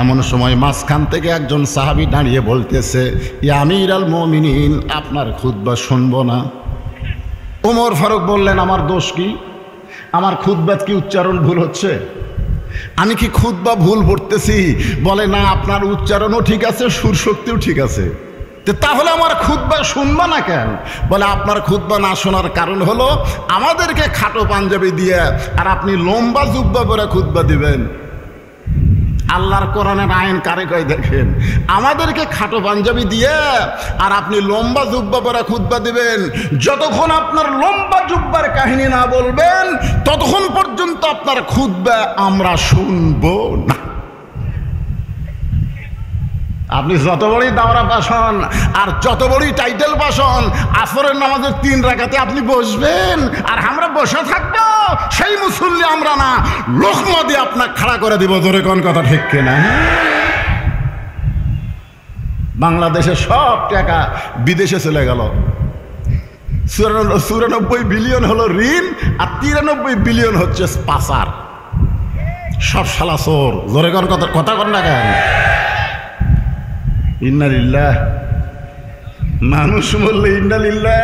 এমন সময় মাঝখান থেকে একজন সাহাবী দাঁড়িয়ে বলতেছে, ইয়া আমিরুল মুমিনিন, আপনার খুতবা শুনবো না। ওমর ফারুক বললেন, আমার দোষ কি? আমার খুতবাত কি উচ্চারণ ভুল হচ্ছে? আমি কি খুতবা ভুল পড়তেছি? বলে না, আপনার উচ্চারণও ঠিক আছে, সুরশক্তিও ঠিক আছে, তাহলে আমার খুতবা শুনবা না কেন? বলে আপনার খুতবা না শোনার কারণ হলো আমাদেরকে খাটো পাঞ্জাবি দিয়ে আর আপনি লম্বা জুব্বা পরে খুতবা দিবেন। আল্লাহর কোরআনের আইন কারে কয় দেখেন, আমাদেরকে খাটো পাঞ্জাবি দিয়ে আর আপনি লম্বা জুব্বা পরে খুতবা দিবেন। যতক্ষণ আপনার লম্বা জুব্বার কাহিনী না বলবেন ততক্ষণ পর্যন্ত আপনার খুতবা আমরা শুনবো না। আপনি যত বড়ই দাওরা পাশ হন আর যত বড়ই টাইটেল পাশ হন, আসরের নামাজের 3 রাকাতে আপনি বসবেন আর আমরা বসে থাকবো, সেই মুসল্লি আমরা না, লোকমা দিয়ে আপনাকে খাড়া করে দিব। ধরে কোন কথা ঠিক কিনা? বাংলাদেশে সব টাকা বিদেশে চলে গেল। 94 বিলিয়ন হলো ঋণ আর 93 বিলিয়ন হচ্ছে পাচার। সব শালা চোর। ধরে কোন কথা কর না কেন? ইন্না লিল্লাহ। মানুষ বললে ইন্না লিল্লাহ।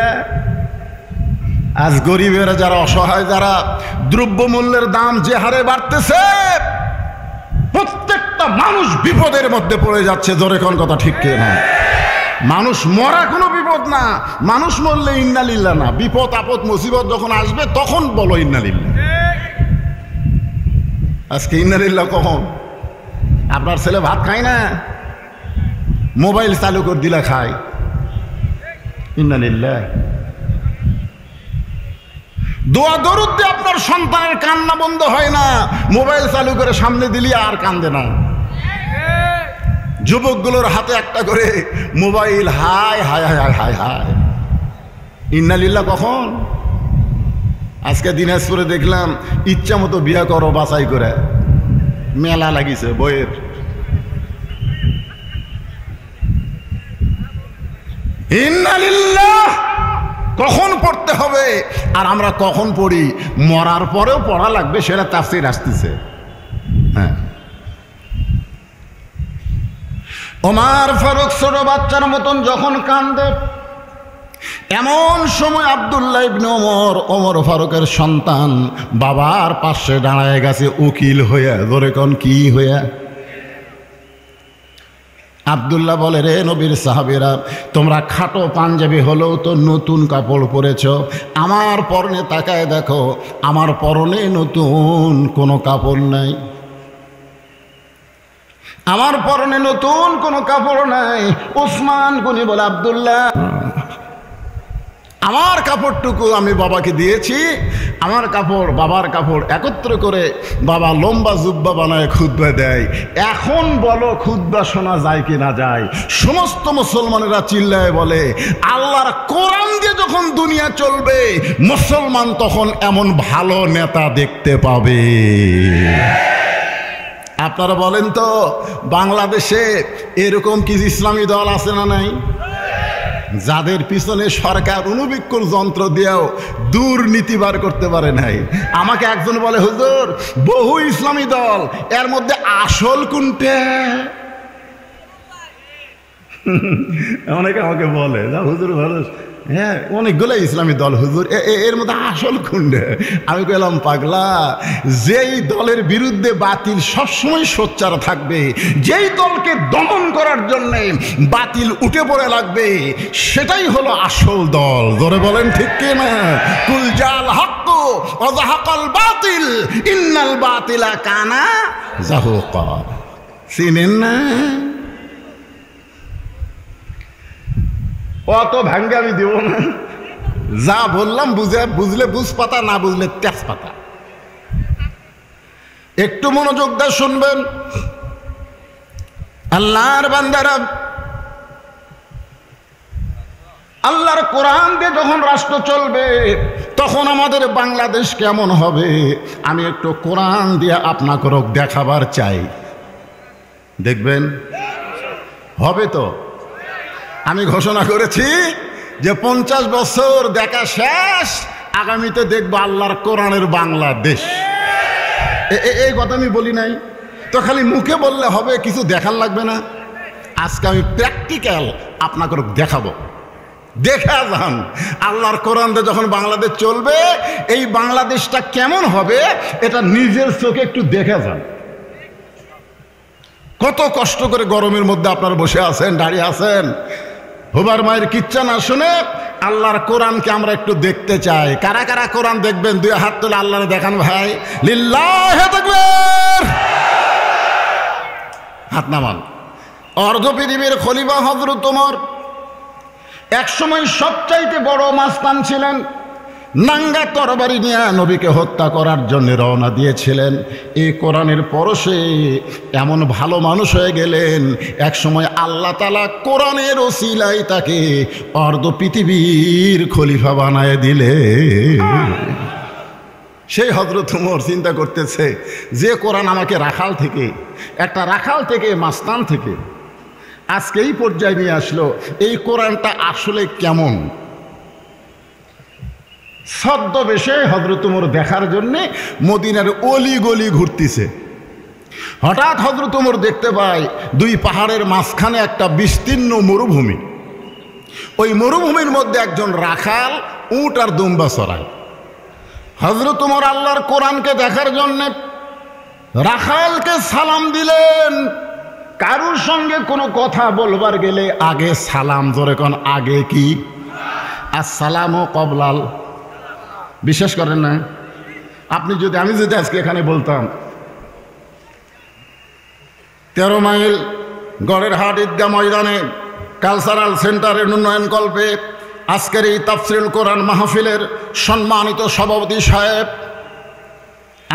আজ গরিবেরা, যারা অসহায়, যারা দ্রব্যমূল্যের দাম যে হারে বাড়তেছে, প্রত্যেকটা মানুষ বিপদের মধ্যে পড়ে যাচ্ছে। জোরে কোন কথা ঠিক কিনা? মানুষ মরা কোনো বিপদ না, মানুষ মরলে ইন্না লিল্লাহ না। বিপদ আপদ মুসিবত যখন আসবে তখন বলো ইন্না লিল্লাহ। আজকে ইন্না লিল্লাহ কখন? আপনার ছেলে ভাত খায় না, মোবাইল চালু করে দিলা খায়, ইন্না লিল্লাহ। দোয়া দরুদ দিয়ে আপনার সন্তানের কান্না বন্ধ হয় না, মোবাইল চালু করে সামনে দিলি আর কান্দে না। যুবকগুলোর হাতে একটা করে মোবাইল, হায় হায় হায় হায় হায়, ইন্না লিল্লাহ কখন? আজকে দিনাজপুরে দেখলাম ইচ্ছা মতো বিয়া করো বাছাই করে, মেলা লাগিছে বইয়ের। ইন্না লিল্লাহ কখন পড়তে হবে আর আমরা কখন পড়ি? মরার পরেও পড়া লাগবে, সেটা তাফসীর আসতেছে। হ্যাঁ, ওমর ফারুক ছোট বাচ্চার মতন যখন কান্দে, এমন সময় আব্দুল্লাহ ইবনে ওমর, ওমর ফারুকের সন্তান, বাবার পাশে দাঁড়ায় গেছে উকিল হইয়া। ধরে কোন কি হইয়া? আব্দুল্লাহ বলে, রে নবীর সাহাবীরা, তোমরা খাটো পাঞ্জাবি হলেও তো নতুন কাপড় পরেছ, আমার পরনে তাকায় দেখো, আমার পরনে নতুন কোনো কাপড় নাই, আমার পরনে নতুন কোনো কাপড় নাই। ওসমান গনি বলে, আব্দুল্লাহ, আমার কাপড়টুকু আমি বাবাকে দিয়েছি, আমার কাপড় বাবার কাপড় একত্র করে বাবা লম্বা জুব্বা বানায় খুতবা দেয়। এখন বলো খুতবা শোনা যায় কি না যায়? সমস্ত মুসলমানেরা চিল্লায় বলে, আল্লাহর কোরআন দিয়ে যখন দুনিয়া চলবে মুসলমান তখন এমন ভালো নেতা দেখতে পাবে। আপনারা বলেন তো, বাংলাদেশে এরকম কি ইসলামী দল আছে না নাই? যাদের পিছনে সরকার অনুবীক্ষণ যন্ত্র দিয়েও দুর্নীতি বার করতে পারে নাই। আমাকে একজন বলে, হুজুর বহু ইসলামী দল, এর মধ্যে আসল কোনটা? অনেকে আমাকে বলে, যা হুজুর ভালো, হ্যাঁ অনেকগুলো ইসলামী দল হুজুর, এর মধ্যে আসল কোনটা? আমি বললাম, পাগলা, যেই দলের বিরুদ্ধে বাতিল সবসময় সোচ্চার থাকবে, যেই দলকে দমন করার জন্য বাতিল উঠে পড়ে লাগবে, সেটাই হলো আসল দল। ধরে বলেন ঠিক কি না? কুল জাল হক ওয়া যাহাকাল বাতিল ইন্নাল বাতিলা কানা যাহুকা। চিনেন না? অত ভাঙ্গে আমি দেব না, যা বললাম বুঝলে বুঝ পাতা, না বুঝলে তেজ পাতা। একটু মনোযোগ দিয়ে শুনবেন। আল্লাহর বান্দারা, আল্লাহর কোরআন দিয়ে যখন রাষ্ট্র চলবে, তখন আমাদের বাংলাদেশ কেমন হবে আমি একটু কোরআন দিয়ে আপনাকে দেখাবার চাই। দেখবেন হবে তো। আমি ঘোষণা করেছি যে 50 বছর দেখা শেষ, আগামীতে দেখবো আল্লাহর কোরআনের বাংলাদেশ। এই কথা আমি বলি নাই তো, খালি মুখে বললে হবে, কিছু দেখার লাগবে না। আজকে আমি প্র্যাকটিক্যাল আপনাকে দেখাবো। দেখা যান আল্লাহর কোরআন দিয়ে যখন বাংলাদেশ চলবে, এই বাংলাদেশটা কেমন হবে এটা নিজের চোখে একটু দেখে যান। কত কষ্ট করে গরমের মধ্যে আপনারা বসে আছেন, দাঁড়িয়ে আছেন, হুবার মায়ের কিচ্ছা না শুনে আল্লাহর কোরআনকে আমরা একটু দেখতে চাই। কারা কারা কোরআন দেখবেন? 2 হাত তুলে আল্লাহরে দেখান ভাই। লিল্লাহি তাকবীর। হাত নামান। অর্ধ পৃথিবীর খলিফা হযরত ওমর একসময় সবচাইতে বড় মাস্তান ছিলেন। নাঙ্গা তরবারি নিয়ে নবীকে হত্যা করার জন্য রওনা দিয়েছিলেন। এই কোরআনের পরশে এমন ভালো মানুষ হয়ে গেলেন, এক সময় আল্লাহ তাআলা কোরআনের ওসিলায় তাকে অর্ধ পৃথিবীর খলিফা বানায় দিলে। সেই হযরত ওমর চিন্তা করতেছে, যে কোরআন আমাকে রাখাল থেকে, একটা রাখাল থেকে, মাস্তান থেকে আজকে এই পর্যায়ে নিয়ে আসলো, এই কোরআনটা আসলে কেমন? ছদ্মবেশে হযরত ওমর দেখার জন্যে মদিনার অলি গলি ঘুরতেছে। হঠাৎ হযরত ওমর দেখতে পায় 2 পাহাড়ের মাঝখানে একটা বিস্তীর্ণ মরুভূমি। ওই মরুভূমির মধ্যে একজন রাখাল উট আর দুম্বা চড়ায়। হযরত ওমর আল্লাহর কোরআনকে দেখার জন্যে রাখালকে সালাম দিলেন। কারুর সঙ্গে কোনো কথা বলবার গেলে আগে সালাম। জোরে কোন আগে কি? আসসালামু কবলাল। বিশ্বাস করেন না? আমি যদি আজকে এখানে বলতাম 13 মাইল গড়ের হাট ঈদগাহ ময়দানে কালচারাল সেন্টারের উন্নয়ন কল্পে আজকের এই তাফসীরুল কোরআন মাহফিলের সম্মানিত সভাপতি সাহেব,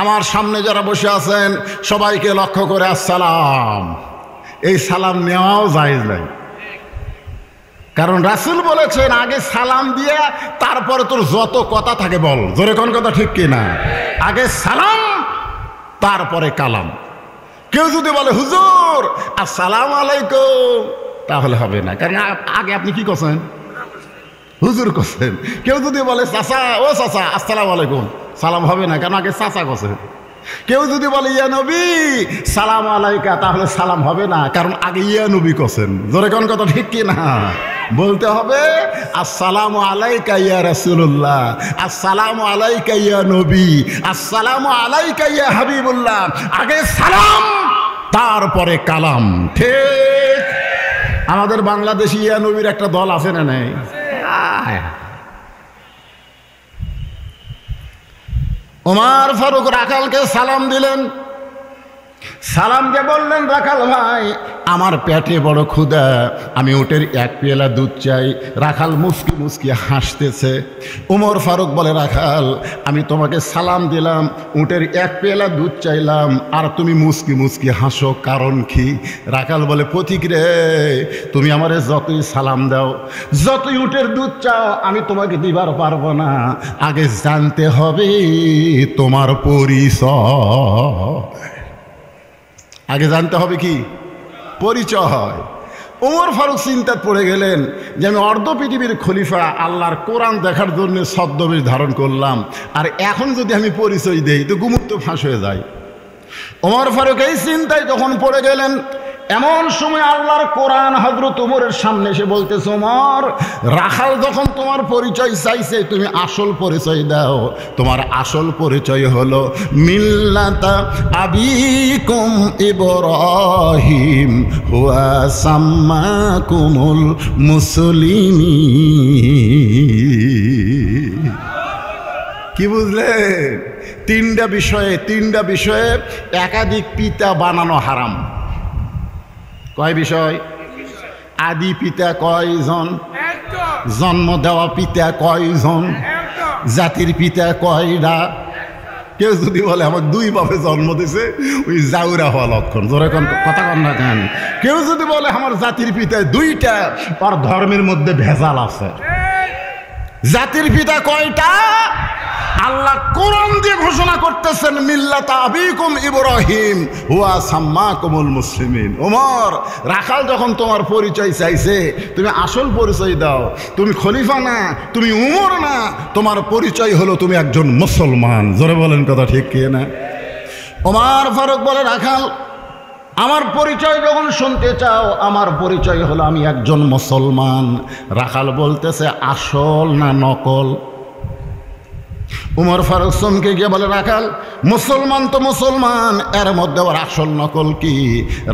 আমার সামনে যারা বসে আছেন সবাইকে লক্ষ্য করে আসসালাম, এই সালাম নেওয়াও জায়েজ নাই। কারণ রাসূল বলেছেন আগে সালাম দিয়ে তারপরে তোর যত কথা থাকে বল। জোরে কোন কথা ঠিক কি না? আগে সালাম তারপরে কালাম। কেউ যদি বলে হুজুর আসসালামু আলাইকুম, তাহলে হবে না, কারণ আগে আপনি কি করছেন? হুজুর করছেন। কেউ যদি বলে চাচা, ও চাচা আসসালামু আলাইকুম, সালাম হবে না, কারণ আগে চাচা করছেন। কেউ যদি বলে ইয়া নবী সালাম আলাইকা, তাহলে সালাম হবে না, কারণ আগে ইয়া নবী করছেন। জোরে কোন কথা ঠিক কি না? বলতে হবে আসসালামু আলাইকা ইয়া রাসূলুল্লাহ, আসসালামু আলাইকা ইয়া নবী, আসসালামু আলাইকা ইয়া হাবিবুল্লাহ। আগে সালাম তারপরে কালাম। ঠিক আমাদের বাংলাদেশি ইয়া নবীর একটা দল আছে না নাই? ওমর ফারুক রাখালকে সালাম দিলেন। সালাম দিয়ে বললেন, রাখাল ভাই আমার পেটে বড় ক্ষুধা, আমি উটের 1 পেয়ালা দুধ চাই। রাখাল মুস্কি মুস্কি হাসতেছে। ওমর ফারুক বলে, রাখাল আমি তোমাকে সালাম দিলাম, উটের 1 পেয়ালা দুধ চাইলাম, আর তুমি মুস্কি মুস্কি হাসো, কারণ কি? রাখাল বলে, পথিক রে, তুমি আমারে যতই সালাম দাও, যতই উটের দুধ চাও, আমি তোমাকে দিবার পারবো না। আগে জানতে হবে তোমার পরিচয়। আগে জানতে হবে কি? পরিচয়। ওমর ফারুক চিন্তায় পড়ে গেলেন যে আমি অর্ধ পৃথিবীর খলিফা, আল্লাহর কোরআন দেখার জন্য ছদ্মবেশ ধারণ করলাম, আর এখন যদি আমি পরিচয় দেই তো গুমুত্ব ফাঁস হয়ে যায়। ওমর ফারুক এই চিন্তায় যখন পড়ে গেলেন, এমন সময় আল্লাহর কোরআন হযরত ওমরের সামনে এসে বলতেছে, ওমর, রাখাল যখন তোমার পরিচয় চাইছে তুমি আসল পরিচয় দাও। তোমার আসল পরিচয় হলো মিল্লাতা আবিকুম ইব্রাহিম হুয়া সাম্মাকুমুল মুসলিমিন। কি বুঝলেন? তিনটা বিষয়ে একাধিক পিতা বানানো হারাম। কয় বিষয়? আদি পিতা কয়জন? জন্ম দেওয়া পিতা কয়জন? জাতির পিতা কয়টা? কেউ যদি বলে আমার দুই বাপে জন্ম দিছে, ওই জাউরা হওয়া লক্ষণ। জোরে কথা কন না কেন? কেউ যদি বলে আমার জাতির পিতা দুইটা, আর ধর্মের মধ্যে ভেজাল আছে। জাতির পিতা কয়টা? আল্লাহ কোরআন দিয়ে ঘোষণা করতেছেন মিল্লাতা আবিকুম ইব্রাহিম হুয়া সাম্মাকুমুল মুসলিমিন। ওমর, রাখাল যখন তোমার পরিচয় চাইছে তুমি আসল পরিচয় দাও। তুমি খলিফা না, তুমি উমর না, তোমার পরিচয় হলো তুমি একজন মুসলমান। জোরে বলেন কথা ঠিক কি না? ওমর ফারুক বলে, রাখাল আমার পরিচয় যখন শুনতে চাও, আমার পরিচয় হলো আমি একজন মুসলমান। রাখাল বলতেছে আসল না নকল? উমর ফারুক চমকে গিয়ে বলে, রাখাল মুসলমান তো মুসলমান, এর মধ্যে আবার আসল নকল কি?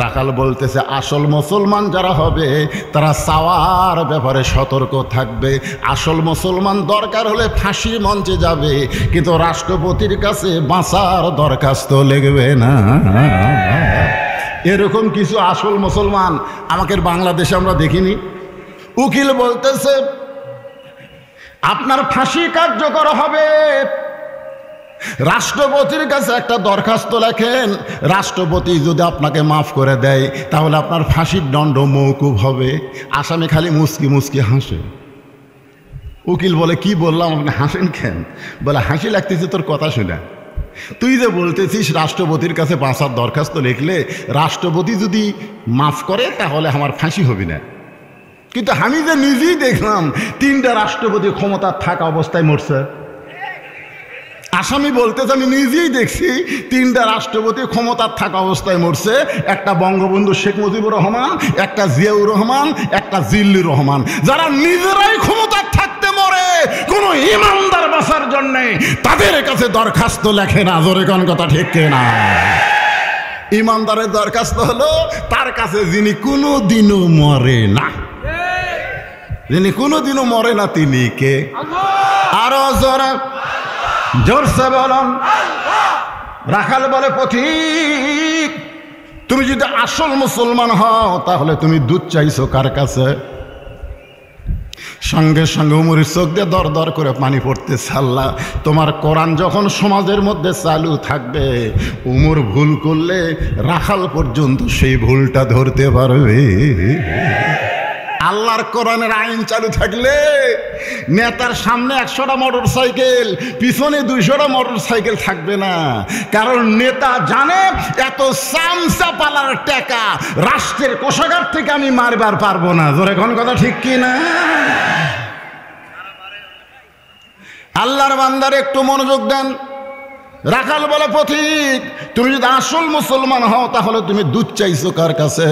রাখাল বলতেছে আসল মুসলমান যারা হবে তারা চাওয়ার ব্যাপারে সতর্ক থাকবে। আসল মুসলমান দরকার হলে ফাঁসির মঞ্চে যাবে, কিন্তু রাষ্ট্রপতির কাছে বাঁচার দরখাস্ত লিখবে না। এরকম কিছু আসল মুসলমান আমাদের বাংলাদেশে আমরা দেখিনি। উকিল বলতেছে আপনার ফাঁসি কার্যকর হবে, রাষ্ট্রপতির কাছে একটা দরখাস্ত লেখেন, রাষ্ট্রপতি যদি আপনাকে মাফ করে দেয় তাহলে আপনার ফাঁসির দণ্ড মওকুফ হবে। আসামি খালি মুচকি মুচকি হাসে। উকিল বলে, কি বললাম, আপনি হাসেন কেন? বলে, হাসি লাগতেছে তোর কথা শুনে। তুই যে বলতেছিস রাষ্ট্রপতির কাছে বাঁচার দরখাস্ত লিখলে রাষ্ট্রপতি যদি মাফ করে তাহলে আমার ফাঁসি হবে না, কিন্তু আমি যে নিজেই দেখলাম তিনটা রাষ্ট্রপতি ক্ষমতা থাকা অবস্থায় মরছে। আসামি বলতেছে আমি নিজেই দেখছি তিনটা রাষ্ট্রপতি ক্ষমতার থাকা অবস্থায় মরছে, একটা বঙ্গবন্ধু শেখ মুজিবুর রহমান, একটা জিয়াউর রহমান, একটা জিল্লুর রহমান, যারা নিজেরাই ক্ষমতার থাকতে মরে কোনো ইমানদার বাঁচার জন্যে তাদের কাছে দরখাস্ত লেখে না। জোরে কোন কথা ঠিক না? ইমানদারের দরখাস্ত হলো তার কাছে যিনি কোনো দিনও মরে না, যিনি কোনোদিনও মরে না, তিনি কে? আরো জোরসে বলুন। রাখাল বলে, পথিক তুমি যদি আসল মুসলমান হও তাহলে তুমি দুধ চাইছো কার কাছে? সঙ্গে সঙ্গে উমরের চোখ দিয়ে দর দর করে পানি পড়তেছে। আল্লাহ, তোমার কোরআন যখন সমাজের মধ্যে চালু থাকবে, উমর ভুল করলে রাখাল পর্যন্ত সেই ভুলটা ধরতে পারবে। আল্লাহর কোরআনের আইন চালু থাকলে নেতার সামনে 100টা মোটর সাইকেল, পিছনে 200টা মোটর সাইকেল থাকবে না, কারণ নেতা জানে এত চামচা পালার টাকা রাষ্ট্রের কোষাগার থেকে আমি মারবার পারবো না। জোরে কোন কথা ঠিক কি না? আল্লাহর বান্দার একটু মনোযোগ দেন। রাখাল বলে, পথিক তুমি যদি আসল মুসলমান হও তাহলে তুমি দুধ চাইছো কার কাছে?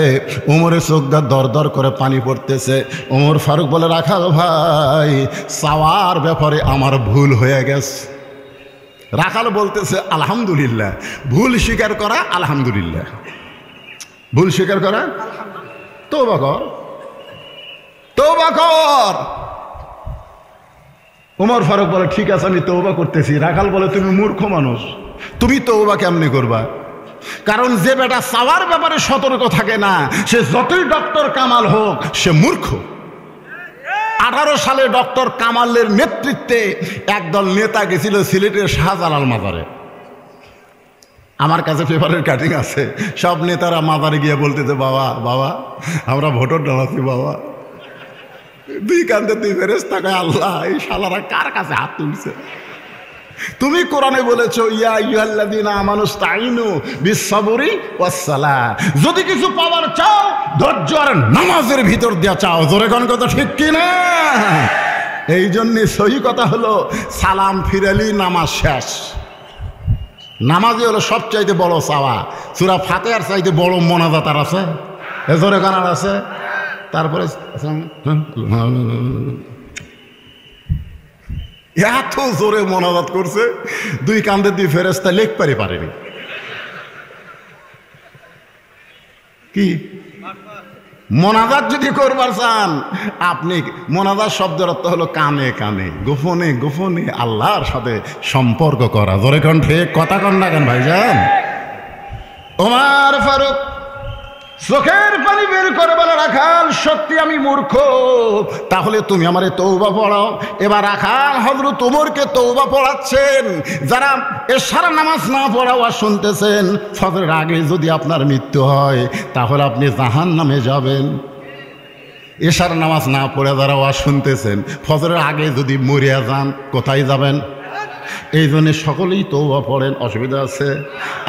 উমরের চোখ দিয়ে দর দর করে পানি পড়তেছে। ওমর ফারুক বলে, রাখাল ভাই, চাওয়ার ব্যাপারে আমার ভুল হয়ে গেছে। রাখাল বলতেছে আলহামদুলিল্লাহ। ভুল স্বীকার করা আলহামদুলিল্লাহ, ভুল স্বীকার করা তওবা কর, তওবা কর। ওমর ফারুক বলে, ঠিক আছে আমি তওবা করতেছি। রাখাল বলে, তুমি মূর্খ মানুষ, তুমি তওবা কেমনি করবা? কারণ যে বেটা চাওয়ার ব্যাপারে সতর্ক থাকে না, সে যতই ডক্টর কামাল হোক সে মূর্খ। 18 সালে ডক্টর কামালের নেতৃত্বে একদল নেতা গেছিল সিলেটের শাহজালাল মাজারে। আমার কাছে পেপারের কাটিং আছে। সব নেতারা মাজারে গিয়ে বলতেছে, বাবা বাবা আমরা ভোটার ডালাচ্ছি বাবা। দুই কান্দে দুই ফেরেশতা কয়, আল্লাহ এই শালারা কার কাছে হাত তুলছে? তুমি কোরআনে বলেছো ইয়া আইয়ুহাল্লাযীনা আমানুস্তাঈনু বিস-সাবরি ওয়াস-সালাহ, যদি কিছু পাওয়ার চাও ধৈর্য আর নামাজের ভিতর দিয়া চাও। জোরে কোন কথা ঠিক কিনা? এই জন্যে সহি কথা হলো সালাম ফিরালি নামাজ শেষ। নামাজই হলো সবচাইতে বড় চাওয়া। সূরা ফাতিহার চাইতে বড় মোনাজাত আর আছে? জোরে কানার আছে? তারপরে এত জোরে মোনাজাত করছে, দুই কান্দে দুই ফেরেশতা লিখতে পারেনি। কি মোনাজাত যদি করবার চান আপনি, মোনাজাত শব্দের অর্থ হলো কানে কানে, গোপনে গোপনে আল্লাহর সাথে সম্পর্ক করা। জোরে কোন ঠিক কথা কন না কেন ভাইজান? ওমর ফারুক চোখের পানি বের করে বলে, রাখাল সত্যি আমি মূর্খ, তাহলে তুমি আমারে তওবা পড়াও। এবার রাখাল হযরত ওমরকে তওবা পড়াচ্ছেন। যারা এশার নামাজ না পড়াও আর শুনতেছেন, ফজরের আগে যদি আপনার মৃত্যু হয় তাহলে আপনি জাহান্নামে যাবেন। এশার নামাজ না পড়ে যারা ওয়াজ শুনতেছেন, ফজরের আগে যদি মরিয়া যান কোথায় যাবেন? এই জন্য সকলেই তওবা পড়েন। অসুবিধা আছে?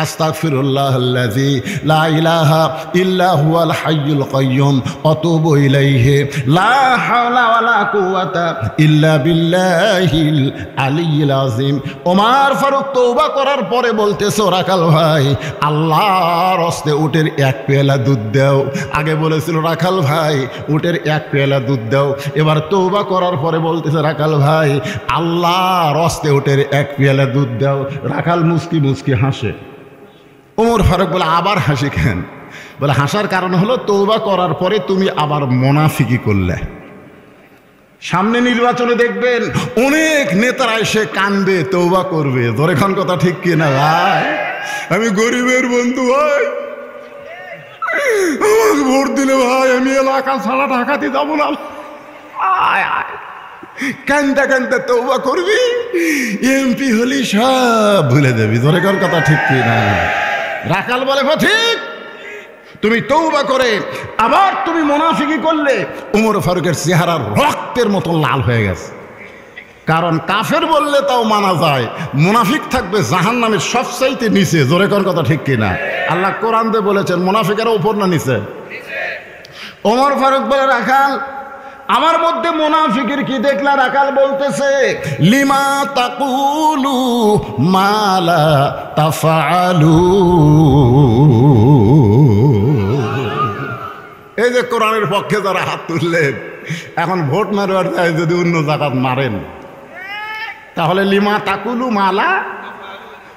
আস্তাগফিরুল্লাহাল্লাযী লা ইলাহা ইল্লা হুয়াল হাইয়ুল কাইয়্যুম আতুবু ইলাইহি লা হাওলা ওয়ালা কুওয়াতা ইল্লা বিল্লাহিল আলিয়্যিল আযীম। ওমর ফারুক তওবা করার পরে বলতেছে, রাখাল ভাই আল্লাহর হস্তে উটের এক পেয়ালা দুধ দাও। আগে বলেছিল রাখাল ভাই উটের এক পেয়ালা দুধ দাও, এবার তওবা করার পরে বলতেছে রাখাল ভাই আল্লাহর হস্তে উটের এক পেয়ালা দুধ দাও। রাখাল মুস্কি মুস্কি হাসে। ওমর ফারুক বলে, আবার হাসি কেন? বলে, হাসার কারণ হলো তওবা করার পরে তুমি আবার মুনাফিকি করলে। সামনে নির্বাচনে দেখবেন অনেক নেতারা এসে কান্দে তওবা করবে। ধরে খান কথা ঠিক কিনা ভাই? আমি গরিবের বন্ধু ভাই, আমাকে ভোট দিলে ভাই আমি এলাকা ছাড়া ঢাকাতে যাবো না। আয় আয় কান্দা কান্দা তওবা করবি, এমপি হলি সব ভুলে যাবি। ধরে কোন কথা ঠিক কিনা? রাখাল বলে, ঠিক, তুমি তওবা করে আবার তুমি মুনাফিকি করলে। ওমর ফারুকের চেহারা রক্তের মতো লাল হয়ে গেছে। কারণ কাফের বললে তাও মানা যায়, মুনাফিক থাকবে জাহান্নামের সবচাইতে নিচে। জোরে কোন কথা ঠিক কিনা? আল্লাহ কোরআনে বলেছেন মুনাফিকেরা উপর না নিচে? ওমর ফারুক বলে, রাখাল আমার মধ্যে মুনাফিকের কি দেখলা? রাখাল বলতেছে, লিমা তাকুলু মালা তাফআলু। এই যে কোরআনের পক্ষে যারা হাত তুললেন, এখন ভোট মারবার যায় যদি অন্য জায়গা মারেন, তাহলে লিমা তাকুলু মালা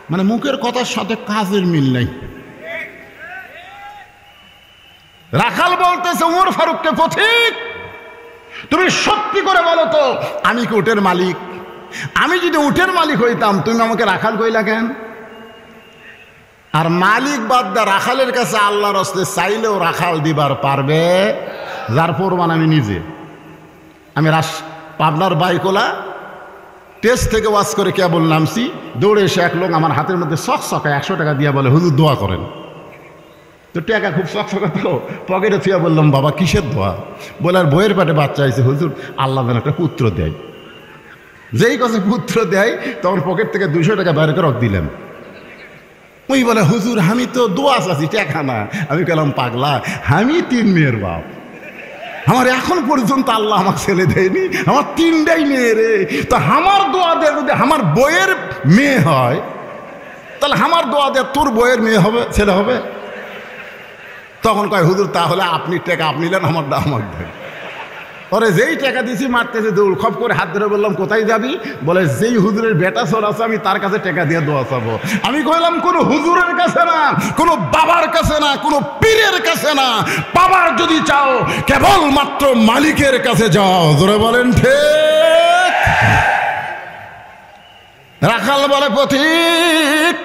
মানে মুখের কথার সাথে কাজের মিল নেই। রাখাল বলতেছে ওমর ফারুককে, পথিক তুমি সত্যি করে বলো তো আমি কি উটের মালিক? আমি যদি উটের মালিক হইতাম তুমি আমাকে রাখাল কইলা কেন? আর মালিক বাদ দা রাখালের কাছে আল্লাহর হস্তে চাইলেও রাখাল দিবার পারবে, যার প্রমাণ আমি নিজে। আমি পাবনার বাইকোলা টেস্ট থেকে ওয়াজ করে কেবল নামছি, দৌড়ে এসে এক লোক আমার হাতের মধ্যে চকচকা 100 টাকা দিয়ে বলে, হুজুর দোয়া করেন। তো টাকা খুব চকচকা তো, পকেটে থুয়া বললাম, বাবা কিসের দোয়া? বলে, আর বইয়ের পেটে বাচ্চা আইছে হুজুর, আল্লাহ যেন একটা পুত্র দেয়। যেই কথা পুত্র দেয় তখন পকেট থেকে 200 টাকা বাইরে করে দিলেন। ওই বলে, হুজুর আমি তো দোয়া চাচ্ছি, টাকা না। আমি গেলাম, পাগলা, আমি 3 মেয়ের বাপ, আমার এখন পর্যন্ত আল্লাহ আমার ছেলে দেয়নি, আমার 3টাই মেয়ে রে। তো আমার দোয়া দেয় যদি আমার বইয়ের মেয়ে হয়, তাহলে আমার দোয়া দেয় তোর বইয়ের মেয়ে হবে, ছেলে হবে। তখন কয়, হুজুর তাহলে আপনি টাকা আপনি নেন, আমারটা আমার দেন। ওরে যেই টাকা দিছি মারতেছে দৌড়, খপ করে হাত ধরে বললাম, কোথায় যাবি? বলে, যেই হুজুরের বেটা ছোট আছে আমি তার কাছে টাকা দিয়ে দোয়া চাবো। আমি কইলাম, কোনো হুজুরের কাছে না, কোনো বাবার কাছে না, কোনো পীরের কাছে না। বাবার যদি চাও কেবল মাত্র মালিকের কাছে যাও। জোরে বলেন ঠিক। রাখাল বলে, পথিক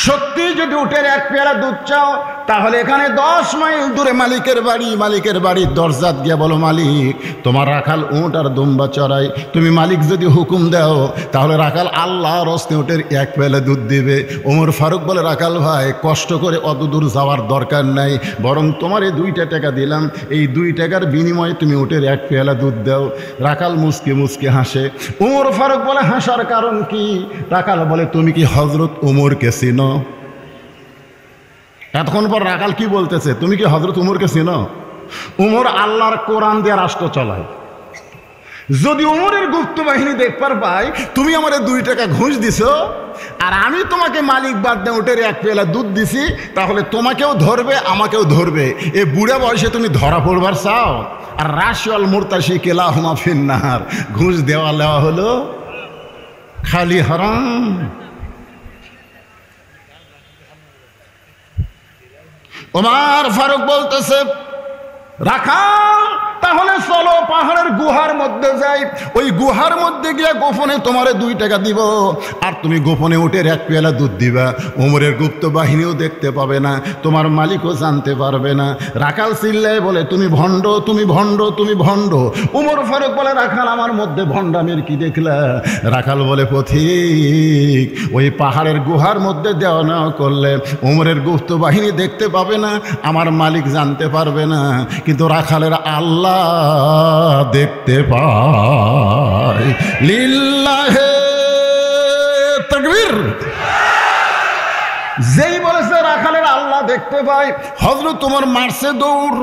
সত্যি যদি উটের এক পেয়ালা দুধ চাও তাহলে এখানে 10 মাইল দূরে মালিকের বাড়ি। মালিকের বাড়ির দরজাত গিয়ে বলো, মালিক তোমার রাখাল উট আর দুম্বা চড়াই, তুমি মালিক যদি হুকুম দাও তাহলে রাখাল আল্লাহর হস্তে উটের এক পেয়ালা দুধ দিবে। ওমর ফারুক বলে, রাখাল ভাই কষ্ট করে অত দূর যাওয়ার দরকার নাই, বরং তোমার এই 2টা টাকা দিলাম, এই 2 টাকার বিনিময়ে তুমি উটের এক পেয়ালা দুধ দাও। রাখাল মুসকে মুসকে হাসে। ওমর ফারুক বলে, হাসার কারণ কি? রাখাল বলে, তুমি কি হযরত ওমরকে চিনো? এতক্ষণ পর রাখাল কি বলতেছে, তুমি কি হযরত উমরকে চেনো? উমর আল্লাহর কোরআন দিয়ে রাষ্ট্র চালায়। যদি উমরের গুপ্ত বাহিনী দেখবার পাই তুমি আমারে 2 টাকা ঘুষ দিছো আর আমি তোমাকে মালিক বাদ দিয়ে উটের 1 পেয়ালা দুধ দিছি, তাহলে তোমাকেও ধরবে আমাকেও ধরবে। এ বুড়া বয়সে তুমি ধরা পড়বার চাও? আর রাশিয়াল মুরতাশি কেলাহুমা ফিন্নার, ঘুষ দেওয়া লেওয়া হলো খালি হারাম। ওমর ফারুক বলতেছে, রাখাল তাহলে চলো পাহাড়ের গুহার মধ্যে যাই, ওই গুহার মধ্যে গিয়ে গোপনে তোমারে 2 টাকা দিব আর তুমি গোপনে উটের 1 পেয়ালা দুধ দিবা। ওমরের গুপ্ত বাহিনীও দেখতে পাবে না, তোমার মালিকও জানতে পারবে না। রাখাল চিল্লায় বলে, তুমি ভণ্ড, তুমি ভণ্ড, তুমি ভণ্ড। ওমর ফারুক বলে, রাখাল আমার মধ্যে ভণ্ডামের কি দেখলা? রাখাল বলে, পথিক ওই পাহাড়ের গুহার মধ্যে দেওয়া নেওয়া করলে ওমরের গুপ্ত বাহিনী দেখতে পাবে না, আমার মালিক জানতে পারবে না, কিন্তু রাখালের আল্লাহ দেখতে পায়। লিল্লাহে তাকবীর। যেই বলেছে রাখালের আল্লাহ দেখতে পায়, হযরত ওমর মারছে দৌড়।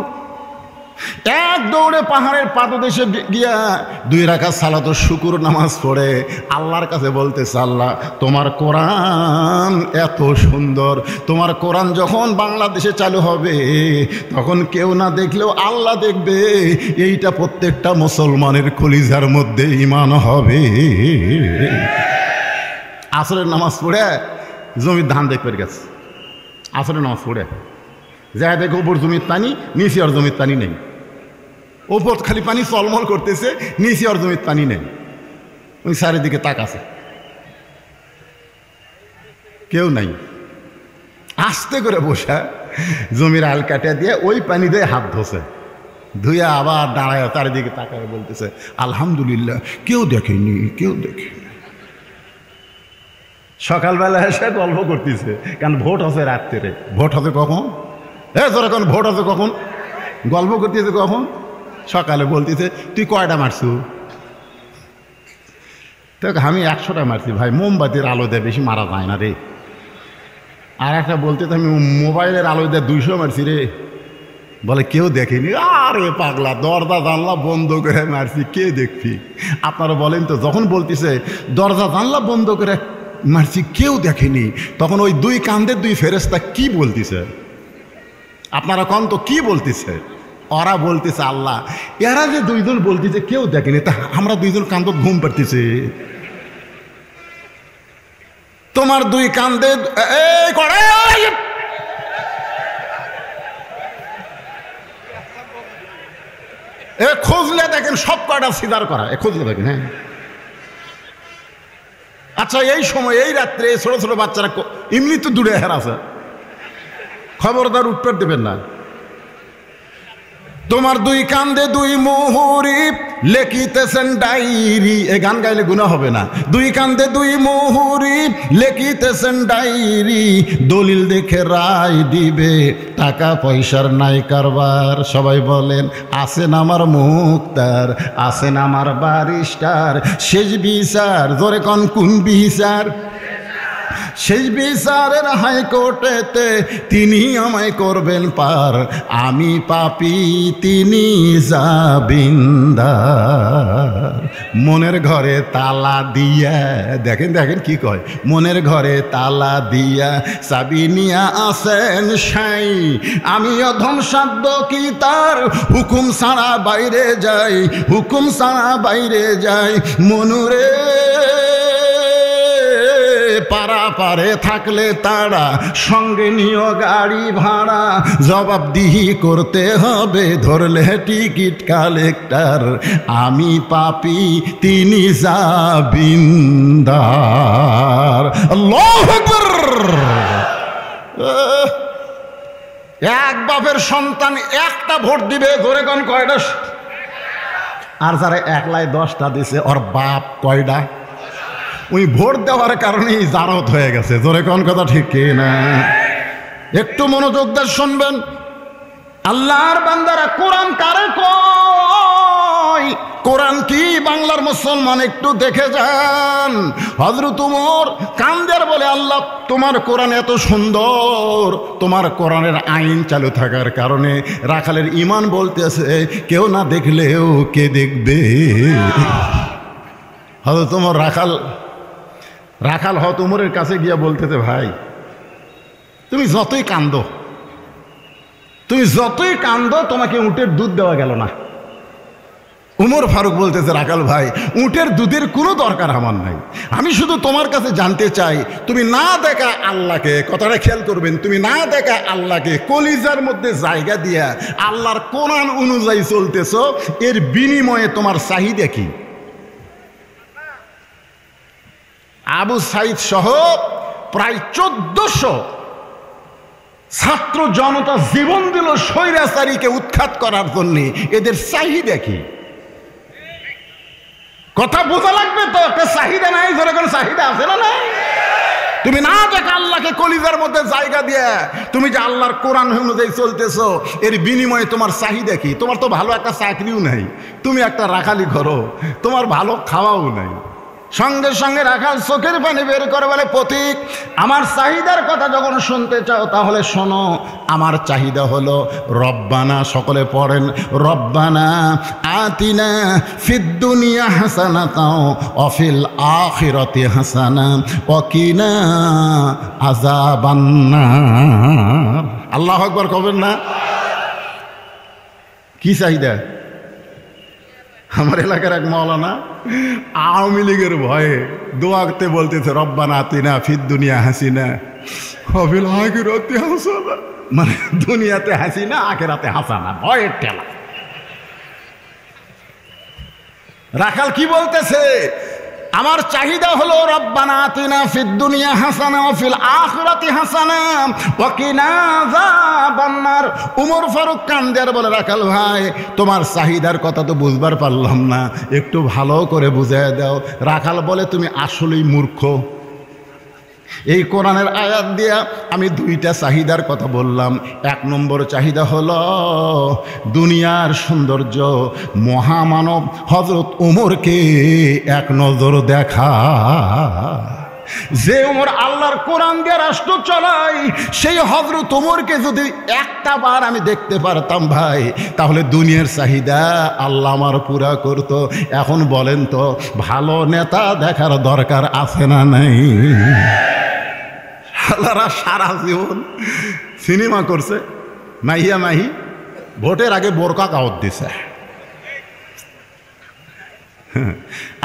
1 দৌড়ে পাহাড়ের পাদদেশে গিয়া 2 রাকাত সালাতুল শুকর নামাজ পড়ে আল্লাহর কাছে বলতেছে, আল্লাহ তোমার কোরআন এত সুন্দর, তোমার কোরআন যখন বাংলাদেশে চালু হবে তখন কেউ না দেখলেও আল্লাহ দেখবে, এইটা প্রত্যেকটা মুসলমানের কলিজার মধ্যে ঈমান হবে। আসরের নামাজ পড়ে জমির ধান দেখবে গেছে, আসরের নামাজ পড়ে যায় দেখো উপর জমির পানি, নিচে আর জমির পানি নেই। ওপর খালি পানি চলমল করতেছে, নিচে আর জমির পানি নেই। ওই চারিদিকে তাকাছে, কেউ নাই। আস্তে করে বসা জমির আল কাটিয়া দিয়ে ওই পানি দিয়ে হাত ধোছে, ধুয়ে আবার দাঁড়ায় চারিদিকে তাকায় বলতেছে, আলহামদুলিল্লাহ কেউ দেখেনি, কেউ দেখেনি। সকালবেলা এসে গল্প করতেছে, কারণ ভোট আছে রাত্রে। ভোট হবে কখন? যখন ভোট আছে কখন? গল্প করতেছে কখন? সকালে বলতেছে, তুই কয়টা মারছু? তো আমি 100টা মারছি ভাই, মোমবাতির আলো দিয়ে বেশি মারা যায় না রে। আর একটা বলতে, আমি মোবাইলের আলো দিয়ে 200 মারছি রে। বলে কেউ দেখেনি। আরে পাগলা, দরজা জানলা বন্ধ করে মারছি, কে দেখবি? আপনারা বলেন তো, যখন বলতেছে দরজা জানলা বন্ধ করে মারছি কেউ দেখেনি, তখন ওই 2 কান্দের 2 ফেরেশতা কি বলতেছে? আপনারা কন তো কি বলতেছে? ওরা বলতেছে আল্লাহ, এরা যে 2 জন বলতেছে কেউ দেখেনি, তা আমরা 2 জন কান্দ ঘুম পাড়তেছে। তোমার 2 কান্দে খুঁজলে দেখেন সব কয়টা সিদার করা, খুঁজলে দেখেন। হ্যাঁ আচ্ছা, এই সময় এই রাত্রে ছোট ছোট বাচ্চারা এমনি তো দূরে হের আছে, খবরদার উত্তর দেবেন না। তোমার 2 কান্দে 2 মুহুরি লেখিতেছেন ডায়েরি। এ গান গাইলে গুনাহ হবে না। 2 কান্দে 2 মুহুরি লেখিতেছেন ডায়েরি, দলিল দেখে রায় দিবে, টাকা পয়সার নাই কারবার। সবাই বলেন, আছেন আমার মুক্তার, আছেন আমার বারিস্টার, শেষ বিচার জোরে কন কোন বিচার? শেষ বিচারের হাইকোর্টেতে তিনি আমায় করবেন পার, আমি পাপী তিনি জামিনদার। মনের ঘরে তালা দিয়া, দেখেন দেখেন কি কয়, মনের ঘরে তালা দিয়া চাবি নিয়া আসেন সাই, আমি অধম সাধ্য কি তার, হুকুম ছাড়া বাইরে যাই, হুকুম ছাড়া বাইরে যাই। মনুরে পারা পারে থাকলে তারা, সঙ্গে নিও গাড়ি ভাড়া, জবাবদিহি করতে হবে ধরলে টিকিট কালেক্টর, আমি পাপী তিনি জামিনদার। আল্লাহু আকবার। এক বাপের সন্তান একটা ভোট দিবে, ধরে কোন কয়টা? আর যারা একলাই 10টা দিছে, ওর বাপ কয়টা? ওই ভোট দেওয়ার কারণেই জারত হয়ে গেছে। জোরে কোন কথা ঠিক কি না? একটু মনোযোগ দিয়ে শুনবেন। আল্লাহর বান্দারা, কোরআন কারে কয়? কোরআন কি বাংলার মুসলমান একটু দেখে যান। হযরত ওমর কান্দের বলে, আল্লাহ তোমার কোরআন এত সুন্দর, তোমার কোরআনের আইন চালু থাকার কারণে রাখালের ঈমান বলতেছে কেউ না দেখলেও কে দেখবে। হযরত ওমর রাখাল হযরত ওমরের কাছে গিয়া বলতেছে, ভাই তুমি যতই কান্দো তোমাকে উটের দুধ দেওয়া গেল না। উমর ফারুক বলতেছে, রাখাল ভাই উটের দুধের কোনো দরকার আমার নাই, আমি শুধু তোমার কাছে জানতে চাই তুমি না দেখা আল্লাহকে, কথাটা খেয়াল করবেন, তুমি না দেখা আল্লাহকে কলিজার মধ্যে জায়গা দিয়া আল্লাহর কোরআন অনুযায়ী চলতেছ, এর বিনিময়ে তোমার চাহিদা কি? আবু সাইদ সহ প্রায় 1400 ছাত্র জনতা জীবন দিল স্বৈরাচারীকে উৎখাত করার জন্য, এদের চাহিদা কি? কথা বোঝা লাগবে তো, একটা চাহিদা নাই, ধরে কোনো চাহিদা আছে না? নাই। তুমি না দেখা আল্লাহকে কলিজার মধ্যে জায়গা দিয়ে তুমি যে আল্লাহর কোরআন অনুযায়ী চলতেছো, এর বিনিময়ে তোমার চাহিদা কি? তোমার তো ভালো একটা চাকরিও নাই, তুমি একটা রাখালি করো, তোমার ভালো খাওয়াও নাই। সঙ্গে সঙ্গে রাখাল চোখের পানি বের করে বলে, পথিক আমার চাহিদার কথা যখন শুনতে চাও তাহলে শোনো, আমার চাহিদা হলো রব্বানা, সকলে পড়েন, রব্বানা আতিনা ফিদ দুনিয়া হাসানাতাও ওয়া ফিল আখিরাতি হাসানা ওয়া কিনা আযাবান্নার। আল্লাহু আকবার কবেন না? কি চাহিদা? আমার এলাকার এক মাওলানা আওয়ামী লীগের ভয়ে দোয়াতে বলতেছে, রব্বানা আতিনা ফিদ দুনিয়া হাসিনা ওয়া ফিল আখিরাতি হাসানা, মানে দুনিয়াতে হাসিনা আখিরাতে হাসানা, ভয়ের ঠেলা। রাখাল কি বলতেছে? আমার চাহিদা হলো রব্বানা আতিনা ফিদ দুনিয়া হাসানা ওয়া ফিল আখিরাতি হাসানা ওয়া কিনা আযাবান্নার। উমর ফারুক কান্দের বলে, রাখাল ভাই তোমার চাহিদার কথা তো বুঝবার পারলাম না, একটু ভালো করে বুঝায় দাও। রাখাল বলে, তুমি আসলেই মূর্খ। এই কোরআনের আয়াত দিয়া আমি দুইটা চাহিদার কথা বললাম। এক নম্বর চাহিদা হলো দুনিয়ার সৌন্দর্য, মহামানব হযরত ওমরকে এক নজর দেখা। যে ওমর আল্লাহর কোরআন দিয়ে রাষ্ট্র চালায়, সেই হযরত ওমরকে যদি একটা বার আমি দেখতে পারতাম ভাই, তাহলে দুনিয়ার চাহিদা আল্লাহ আমার পুরা করতো। এখন বলেন তো, ভালো নেতা দেখার দরকার আছে না নাই? আল্লাহরা সারা জীবন সিনেমা করছে, মাহিয়া মাহি ভোটের আগে বোরকা কাওয়াত দিছে।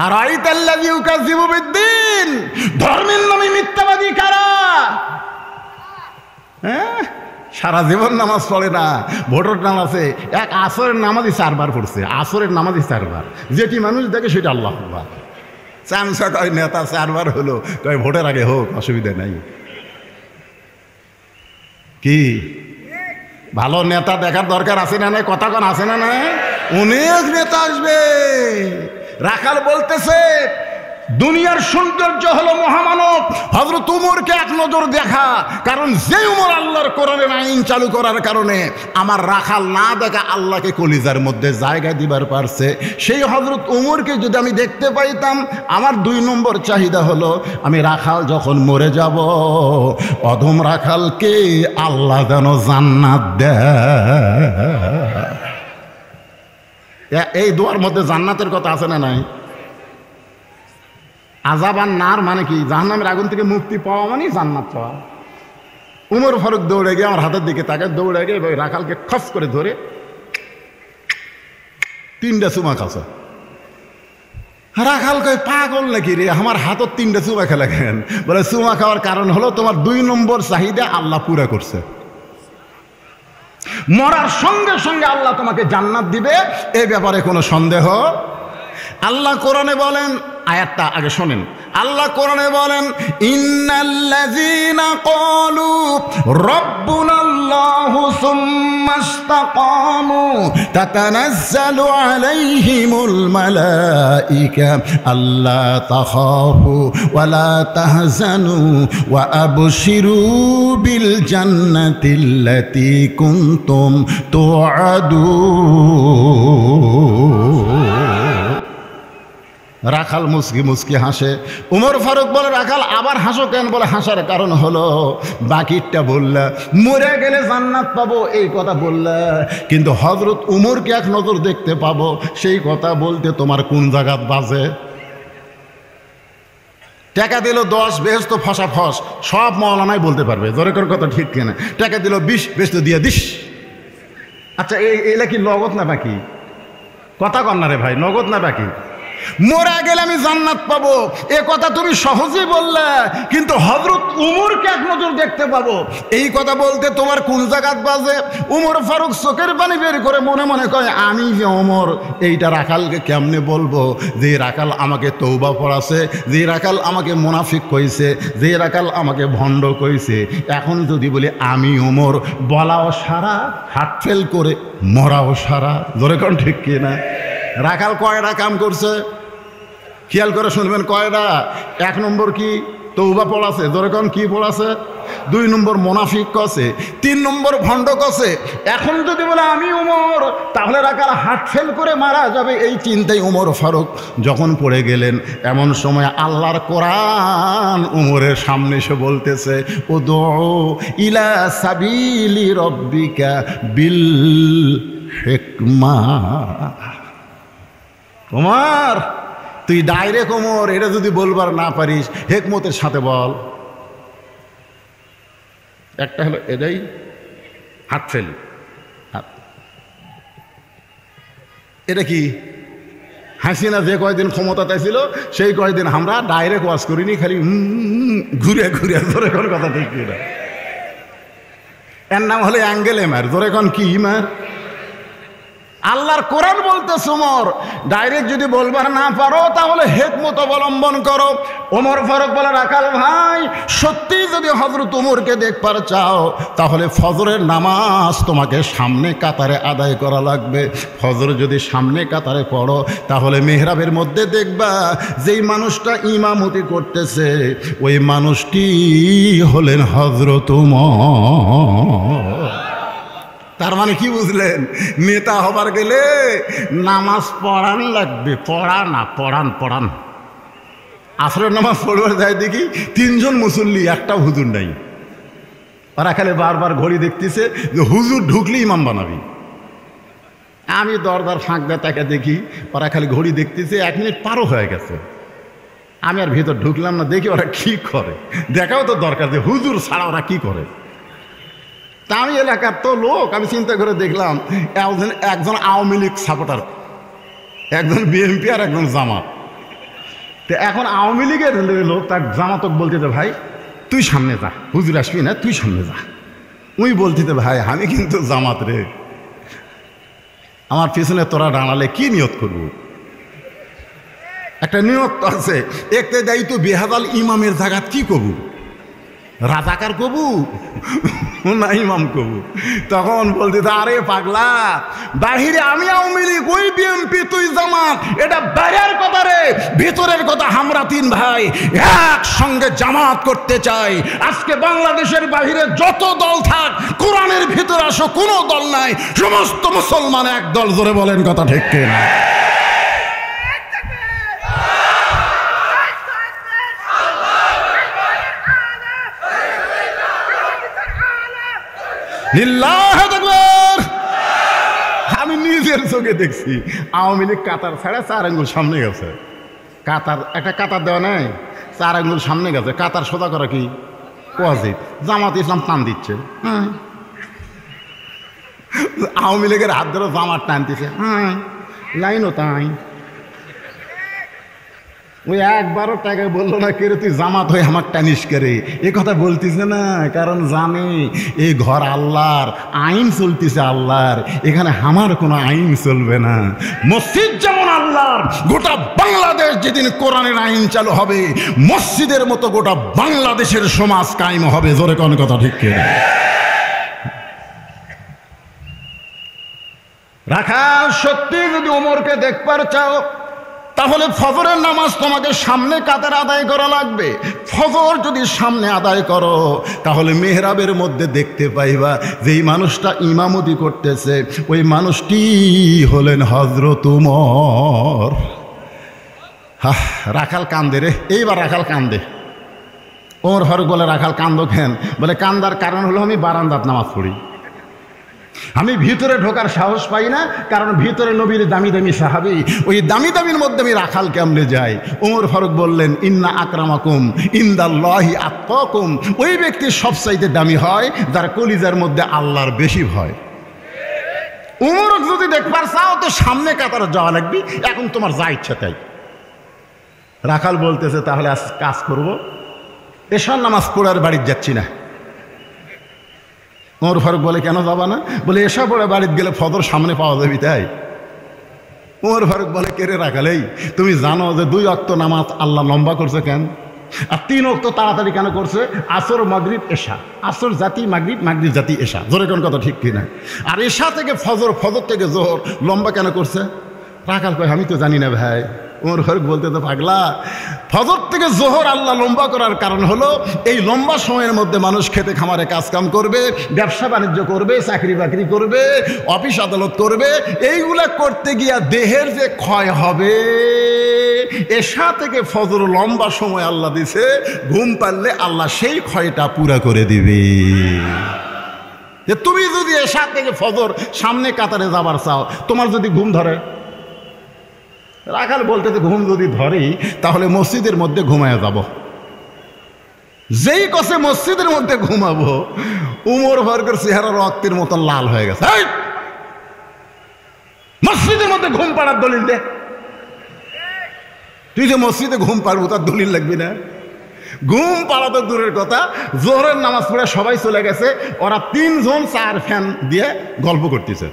আর আইতাল্লাযী ইউকাযযিবু বিদ্দীন, ধর্মের নামে মিথ্যাবাদী কারা? হ্যাঁ, সারা জীবন নামাজ পড়ে না, ভোটের নামাজে এক আসরের নামাজই 4 বার পড়ছে, আসরের নামাজই 4 বার। যেটি মানুষ দেখে সেটা আল্লাহ আকবার। চামচা কয় নেতা 4 বার হলো, কয় ভোটের আগে হোক, অসুবিধা নাই। কি ভালো নেতা দেখার দরকার আছে না নাই? কথা কোন আছে না নাই? অনেক নেতা আসবে। রাখাল বলতেছে দুনিয়ার সৌন্দর্য হলো মহামানব হযরত ওমরকে এক নজর দেখা, কারণ যে ওমর আল্লাহর কোরআনের আইন চালু করার কারণে আমার রাখাল না দেখা আল্লাহকে কলিজার মধ্যে জায়গা দিবার পারছে, সেই হযরত ওমরকে যদি আমি দেখতে পাইতাম। আমার 2 নম্বর চাহিদা হলো, আমি রাখাল যখন মরে যাব, অধম রাখালকে আল্লাহ যেন জান্নাত দেয়। এই দোয়ার মধ্যে জান্নাতের কথা আছে না নাই? আযাব আর নার মানে কি? জাহান্নামের আগুন থেকে মুক্তি পাওয়া মানে জান্নাত পাওয়া। উমর ফারুক দৌড়ে গিয়ে আমার হাতের দিকে তাকে দৌড়ে গিয়ে রাখালকে খস করে ধরে 3টা চুমা খাচ্ছে। রাখাল কয়, পাগল নাকি রে, আমার হাতত 3টা চুমা খেলে কেন? বলে, চুমা খাওয়ার কারণ হলো তোমার 2 নম্বর চাহিদা আল্লাহ পুরা করছে। মরার সঙ্গে সঙ্গে আল্লাহ তোমাকে জান্নাত দিবে, এই ব্যাপারে কোনো সন্দেহ। আল্লাহ কোরআনে বলেন, আয়াতটা আগে শোনেন। আল্লাহ কোরআনে বলেন, ইন্নাল্লাযীনা ক্বালু রাব্বুনাল্লাহু সুম্মা ইসতাকামু তাতানাজ্জালু আলাইহিমুল মালাইকা আল্লা তাখাফু ওয়া লা তাহজানু ওয়া আবশিরু বিল জান্নাতিল্লাতী কুনতুম তুআদুন। রাখাল মুসকি মুসকি হাসে। উমর ফারুক বলে, রাখাল আবার হাসো কেন? বলে, হাসার কারণ হলো বাকিরটা বললা, মরে গেলে জান্নাত পাবো এই কথা বললা, কিন্তু হযরত উমরকে এক নজর দেখতে পাবো সেই কথা বলতে তোমার কোন জায়গাত বাজে? টাকা দিল 10, বেহেশত ফসা ফস, সব মওলানাই বলতে পারবে জোরে করে কথা, ঠিক কিনা? টাকা দিল 20, বেহেশত দিয়ে দিস। আচ্ছা এইটা কি নগদ না বাকি? কথা কন না রে ভাই, নগদ না বাকি? মরা গেলে আমি জান্নাত পাবো এ কথা তুমি সহজেই বললে, কিন্তু হযরত উমরকে এক নজর দেখতে পাবো এই কথা বলতে তোমার কোন জায়গাত বাজে? উমর ফারুক চোখের পানি বের করে মনে মনে কয়, আমি যে ওমর এইটা রাখালকে কেমনে বলবো? যে রাখাল আমাকে তওবা পড়াছে, যে রাখাল আমাকে মুনাফিক কইছে, যে রাখাল আমাকে ভণ্ড কইছে, এখন যদি বলি আমি ওমর, বলাও সারা, হাত ফেল করে মরাও সারা। ধরে কোন ঠিক কিনা? রাখাল কয়টা কাম করছে খেয়াল করে শুনবেন, কয়টা? 1 নম্বর কি? তওবা পড়াছে। ধরে কোন কি পড়াছে? 2 নম্বর মুনাফিক কছে, 3 নম্বর ভণ্ড কছে। এখন যদি বলে আমি উমর, তাহলে রাখাল হাত ফেল করে মারা যাবে। এই চিন্তায় উমর ফারুক যখন পড়ে গেলেন, এমন সময় আল্লাহর কোরআন উমরের সামনে এসে বলতেছে, উদউ ইলা সাবিলি রব্বিকা বিল হিকমাহ। ওমর তুই ডাইরেক্ট ওমর এটা যদি বলবার না পারিস, হিকমতের সাথে বল। একটা হলো এটাই, হাত ফেল। এটা কি? হাসিনা যে কয়দিন ক্ষমতাতে ছিল সেই কয়দিন আমরা ডাইরেক্ট ওয়াজ করিনি, খালি ঘুরে ঘুরে। ধরে কোন কথা ঠিক না? এর নাম হলো অ্যাঙ্গেল এমার। ধরে কোন কি মার? আল্লাহর কোরআন বলতেছে ওমর ডাইরেক্ট যদি বলবার না পারো তাহলে হিকমত অবলম্বন করো। ওমর ফারুক বলে, রাখাল ভাই সত্যি যদি হযরত উমরকে দেখবার চাও তাহলে ফজরের নামাজ তোমাকে সামনে কাতারে আদায় করা লাগবে। ফজর যদি সামনে কাতারে পড়ো তাহলে মেহরাবের মধ্যে দেখবা যেই মানুষটা ইমামতি করতেছে ওই মানুষটি হলেন হযরত উমর। তার মানে কি বুঝলেন? নেতা হবার গেলে নামাজ পড়ান লাগবে। পড়া না, পড়ান পড়ান। আসরের নামাজ পড়বার যায় দেখি 3 জন মুসল্লি, একটা হুজুর নাই। ওরা খালি বারবার ঘড়ি দেখতেছে যে হুজুর ঢুকলে ইমাম বানাবি। আমি দরদার ফাঁক দিয়ে তাকে দেখি, ওরা খালি ঘড়ি দেখতেছে, 1 মিনিট পারও হয়ে গেছে। আমি আর ভিতর ঢুকলাম না, দেখি ওরা কি করে। দেখাও তো দরকার যে হুজুর ছাড়া ওরা কি করে। তা আমি এলাকার তো লোক, আমি চিন্তা করে দেখলাম একজন আওয়ামী লীগ সাপোর্টার, একজন বিএনপি আর একজন জামাত। তো এখন আওয়ামী লীগের লোক তার জামাতক বলতে, ভাই তুই সামনে যা, হুজুর আসবি না, তুই সামনে যা। উনি বলতে, ভাই আমি কিন্তু জামাত রে, আমার পিছনে তোরা দাঁড়ালে কি নিয়ত করবো? একটা নিয়ত আছে, একতে যাই তো বেহাদাল ইমামের জায়গাত কি কবু? রাজাকার কবু না ইমাম কবু? তখন বলতে, আরে পাগলা, বাহিরে আমি আওয়ামী লীগ, ওই বিএনপি, তুই জামাত, এটা বাইরের কথা রে, ভিতরের কথা। আমরা 3 ভাই একসঙ্গে জামাত করতে চাই। আজকে বাংলাদেশের বাহিরে যত দল থাক, কোরআনের ভিতরে আসো, কোনো দল নাই, সমস্ত মুসলমান এক দল। জোরে বলেন কথা ঠিক কিনা? আমি নিজের চোখে দেখছি আওয়ামী লীগ কাতার ছাড়া 4 আঙ্গুল সামনে গেছে। কাতার একটা কাতার দেওয়া নাই, 4 আঙ্গুল সামনে গেছে। কাতার সোজা করা কি ওয়াজিব? জামাত ইসলাম টান দিচ্ছে। আওয়ামী লীগের হাত ধরে জামাত টানতেছে। লাইনও তাই। ওই একবারও টাকা বললো না, কেরে তুই জামাত হয়ে আমার টানিস করে, এ কথা বলতেছে না। কারণ জানে এই ঘর আল্লাহর, আইন চলতেছে আল্লাহর, এখানে আমার কোনো আইন চলবে না। মসজিদ যেমন আল্লাহর, গোটা বাংলাদেশ যেদিন কোরআনের আইন চালু হবে, মসজিদের মতো গোটা বাংলাদেশের সমাজ কায়েম হবে। জোরে কোন কথা ঠিক কিনা? রাখাল সত্যি যদি ওমরকে দেখবার চাও তাহলে ফজরের নামাজ তোমাকে সামনে কাতার আদায় করা লাগবে। ফজর যদি সামনে আদায় করো তাহলে মেহরাবের মধ্যে দেখতে পাইবা যেই মানুষটা ইমামতি করতেছে ওই মানুষটি হলেন হযরত উমর। রাখাল কান্দে রে, এইবার রাখাল কান্দে। ওমর ফারুক বলে, রাখাল কান্দো কেন? বলে, কান্দার কারণ হলো আমি বারান্দাত নামাজ পড়ি, আমি ভিতরে ঢোকার সাহস পাই না, কারণ ভিতরে নবীর দামি দামি সাহাবী, ওই দামি দামির মধ্যে আমি রাখাল কেমনে যাই? ওমর ফারুক বললেন, ইন্না আকরামাকুম ইনদাল্লাহি আতকাকুম, ওই ব্যক্তি সবচাইতে দামি হয় যার কলিজার মধ্যে আল্লাহর বেশি ভয়। ওমর যদি দেখবার চাও তো সামনে কাতারে যাওয়া লাগবে, এখন তোমার যা ইচ্ছা তাই। রাখাল বলতেছে, তাহলে আজ কাজ করবো, এশার নামাজ পড়ার বাড়িতে যাচ্ছি না। ওমর ফারুক বলে, কেন যাবা না? বলে, এশা পড়ে বাড়িতে গেলে ফজর সামনে পাওয়া যাবে তাই। ওমর ফারুক বলে, কেড়ে রাখালেই তুমি জানো যে 2 ওয়াক্ত নামাজ আল্লাহ লম্বা করছে কেন, আর 3 ওয়াক্ত তাড়াতাড়ি কেন করছে? আসর মাগরিব এশা, আসর জাতি মাগরিব, মাগরিব জাতি এশা, জোরে কোন কথা ঠিক কিনা? আর এশা থেকে ফজর, ফজর থেকে জোহর লম্বা কেন করছে? রাখাল কয়, আমি তো জানি না ভাই। ওমর ফারুক বলতে, তো পাগলা, ফজর থেকে জোহর আল্লাহ লম্বা করার কারণ হলো এই লম্বা সময়ের মধ্যে মানুষ খেতে খামারে কাজকাম করবে, ব্যবসা বাণিজ্য করবে, চাকরি বাকরি করবে, অফিস আদালত করবে, এইগুলা করতে গিয়া দেহের যে ক্ষয় হবে, এশা থেকে ফজর লম্বা সময় আল্লাহ দিছে, ঘুম পারলে আল্লাহ সেই ক্ষয়টা পুরা করে দিবে। যে তুমি যদি এশা থেকে ফজর সামনে কাতারে যাবার চাও, তোমার যদি ঘুম ধরে, রাখাল বলতে, ঘুম যদি ধরি তাহলে মসজিদের মধ্যে ঘুমায় যাব। যেই কসে মসজিদের মধ্যে ঘুমাবো, উমর ফারুকের চেহারা রক্তের মতন লাল হয়ে গেছে। মসজিদের মধ্যে ঘুম পাড়ার দলিল দে, তুই যে মসজিদে ঘুম পাড়বো তার দলিল লাগবি না? ঘুম পাড়া তো দূরের কথা, জোহরের নামাজ পড়ে সবাই চলে গেছে, ওরা 3 জন 4 ফ্যান দিয়ে গল্প করতেছে,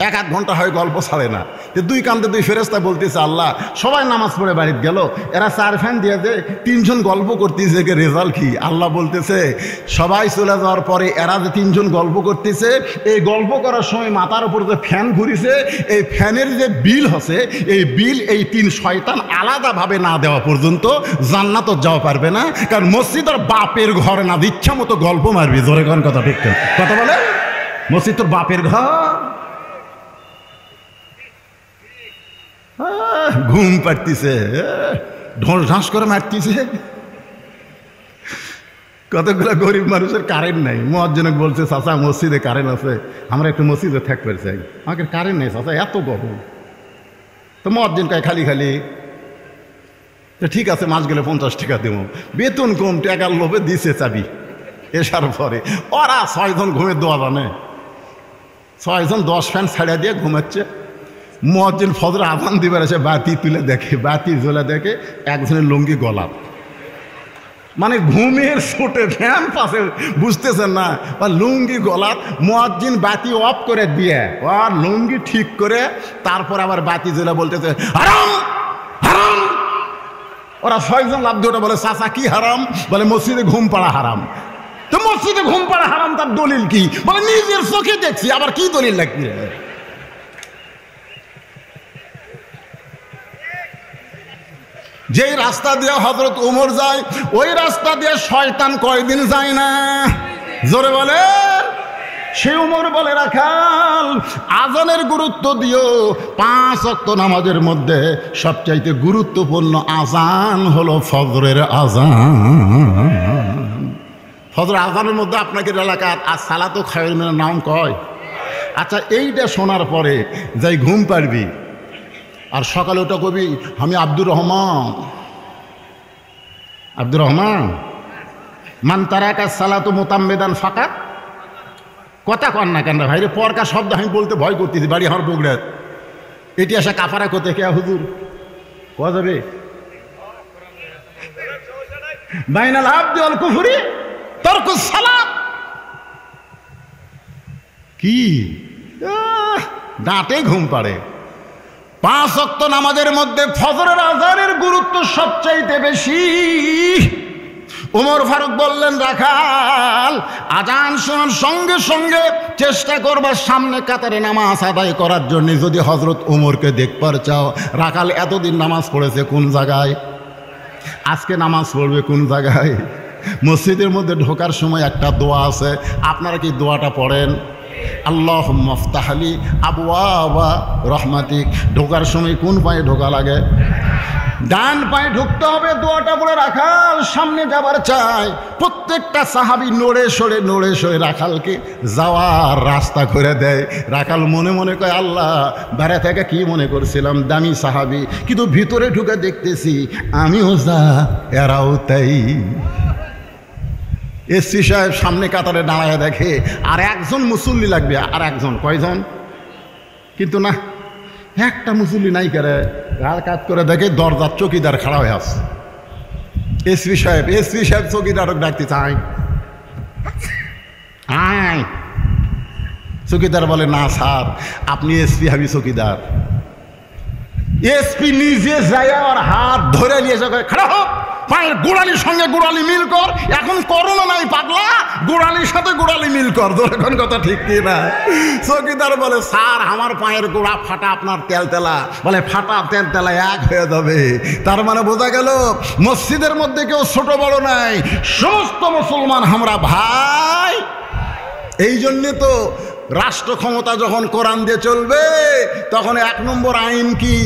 1-1 ঘন্টা হয় গল্প ছাড়ে না। 2 কান্দে 2 ফেরেশতা বলতেছে, আল্লাহ সবাই নামাজ পড়ে বাড়িতে গেল, এরা 4 ফ্যান দিয়ে যে 3 জন গল্প করতেছে, রেজাল্ট কি? আল্লাহ বলতেছে, সবাই চলে যাওয়ার পরে এরা যে 3 জন গল্প করতেছে, এই গল্প করার সময় মাথার উপর যে ফ্যান ঘুরিছে, এই ফ্যানের যে বিল হচ্ছে, এই বিল এই 3 শয়তান আলাদাভাবে না দেওয়া পর্যন্ত জান্নাত যাওয়া পারবে না, কারণ মসজিদ আর বাপের ঘর না, ইচ্ছা মতো গল্প মারবি। জোরে কোন কথা ঠিক কথা বলে, মসজিদ তোর বাপের ঘর। ঘুম পাড়তিছে, ঢোল ঢাস করে মারতিছে। কতগুলো গরিব মানুষের কারেন্ট নাই, মুয়াজ্জিন বলছে, চাচা মসজিদে কারেন্ট আছে, আমরা একটু মসজিদে থাকতে চাই। আমাকে কারেন্ট নেই চাচা, এত গরম। তো মুয়াজ্জিন কয়, খালি খালি তো ঠিক আছে, মাস গেলে 50 টাকা দেবো। বেতন কম, টাকার লোভে দিছে চাবি। এসার পরে ওরা 6 জন ঘুমের দোয়া জানে, 6 জন 10 ফ্যান ছাড়িয়ে দিয়ে ঘুমাচ্ছে। মুয়াজ্জিন ফজর আজান দিবার এসে বাতি তুলে দেখে, বাতি জ্বলে দেখে একজনের লুঙ্গি গলা, মানে ঘুমের ছোটে ফ্যান পাশে, বুঝতেছেন না, বা লুঙ্গি গলা। মুয়াজ্জিন বাতি অফ করে দিয়ে আর লুঙ্গি ঠিক করে তারপর আবার বাতি জ্বলে বলতেছে, হারাম হারাম। ওরা 6 জন লাভ দিয়ে বলে, চাচা কি হারাম? বলে, মসজিদে ঘুম পাড়া হারাম। তো মসজিদে ঘুম পাড়া হারাম, তার দলিল কি? বলে, নিজের চোখে দেখছি, আবার কি দলিল লাগবে? যেই রাস্তা দিয়ে হযরত ওমর যায়, ওই রাস্তা দিয়ে শয়তান কয়দিন যায় না? জোরে বলে। সে ওমর বলে, রাখাল আজানের গুরুত্ব দিও, 5 ওয়াক্ত নামাজের মধ্যে সবচাইতে গুরুত্বপূর্ণ আজান হলো ফজরের আজান। ফজর আজানের মধ্যে আপনাকে এলাকার আর সালাতু খায়রুম মিনান নাওম কয়। আচ্ছা, এইটা শোনার পরে যাই ঘুম পারবি, আর সকালে ওটা কবি, আমি আব্দুর রহমান মান তারাকা সালাতু মুতাম্মিদান ফাকাত। কথা কন না কেন ভাইরে, পরকা শব্দ আমি বলতে ভয় করতেছি, বাড়ি আমার বগুড়াত। এটি আসা কাফারা কোথা কে হুজুর কোয়া যাবে? বাইনাল আবদি ওয়াল কুফরি তারকুস সালাত। কি দাঁতে ঘুম পাড়ে। 5 ওয়াক্ত নামাজের মধ্যে ফজরের আজানের গুরুত্ব সবচাইতে বেশি। ওমর ফারুক বললেন, রাখাল আজান শোনার সঙ্গে সঙ্গে চেষ্টা করবার সামনে কাতারে নামাজ আদায় করার জন্য। যদি হজরত ওমরকে দেখবার চাও, রাখাল এতদিন নামাজ পড়েছে কোন জায়গায়, আজকে নামাজ পড়বে কোন জায়গায়? মসজিদের মধ্যে ঢোকার সময় একটা দোয়া আছে, আপনারা কি দোয়াটা পড়েন? আল্লাহুম্মা আফতাহলি আবওয়াবা রহমাতিক। ঢোকার সময় কোন পায়ে ঢোকা লাগে? ডান পায়ে ঢুকতে হবে। দোয়াটা বলে রাখাল সামনে যাবার চাই। প্রত্যেকটা সাহাবী নড়ে সরে রাখালকে যাওয়ার রাস্তা করে দেয়। রাখাল মনে মনে কয়, আল্লাহ, বাইরে থেকে কি মনে করছিলাম দামি সাহাবী, কিন্তু ভিতরে ঢুকে দেখতেছি আমিও যা এরাও তাই। এসপি সাহেব সামনে কাতারে দাঁড়ায় দেখে আর একজন মুসল্লি লাগবে, আর একজন, কয়জন? কিন্তু না, একটা মুসল্লি নাই করে। আর কাজ করে দেখে দরজার চকিদার খাড়া হয়ে আছে। এসপি সাহেব চকিদারক ডাকতে চাই। চকিদার বলে, না স্যার, আপনি এসপি, আমি চকিদার। এসপি নিজে যায় আর হাত ধরে নিয়ে যাবে, খাড়া হোক, পায়ের গোড়ালির সঙ্গে গোড়ালি মিল কর। এখন করোনা নাই পাগলা, গোড়ালির সাথে গোড়ালি মিল কর। এখন কথা ঠিক কি না? চকিদার বলে, স্যার, আমার পায়ের গোড়া ফাটা, আপনার তেলতেলা। বলে, ফাটা তেলতেলা এক হয়ে যাবে। তার মানে বোঝা গেল মসজিদের মধ্যে কেউ ছোট বড় নাই, সমস্ত মুসলমান আমরা ভাই। এই জন্যে তো রাষ্ট্র ক্ষমতা যখন কোরআন দিয়ে চলবে তখন 1 নম্বর আইন কি?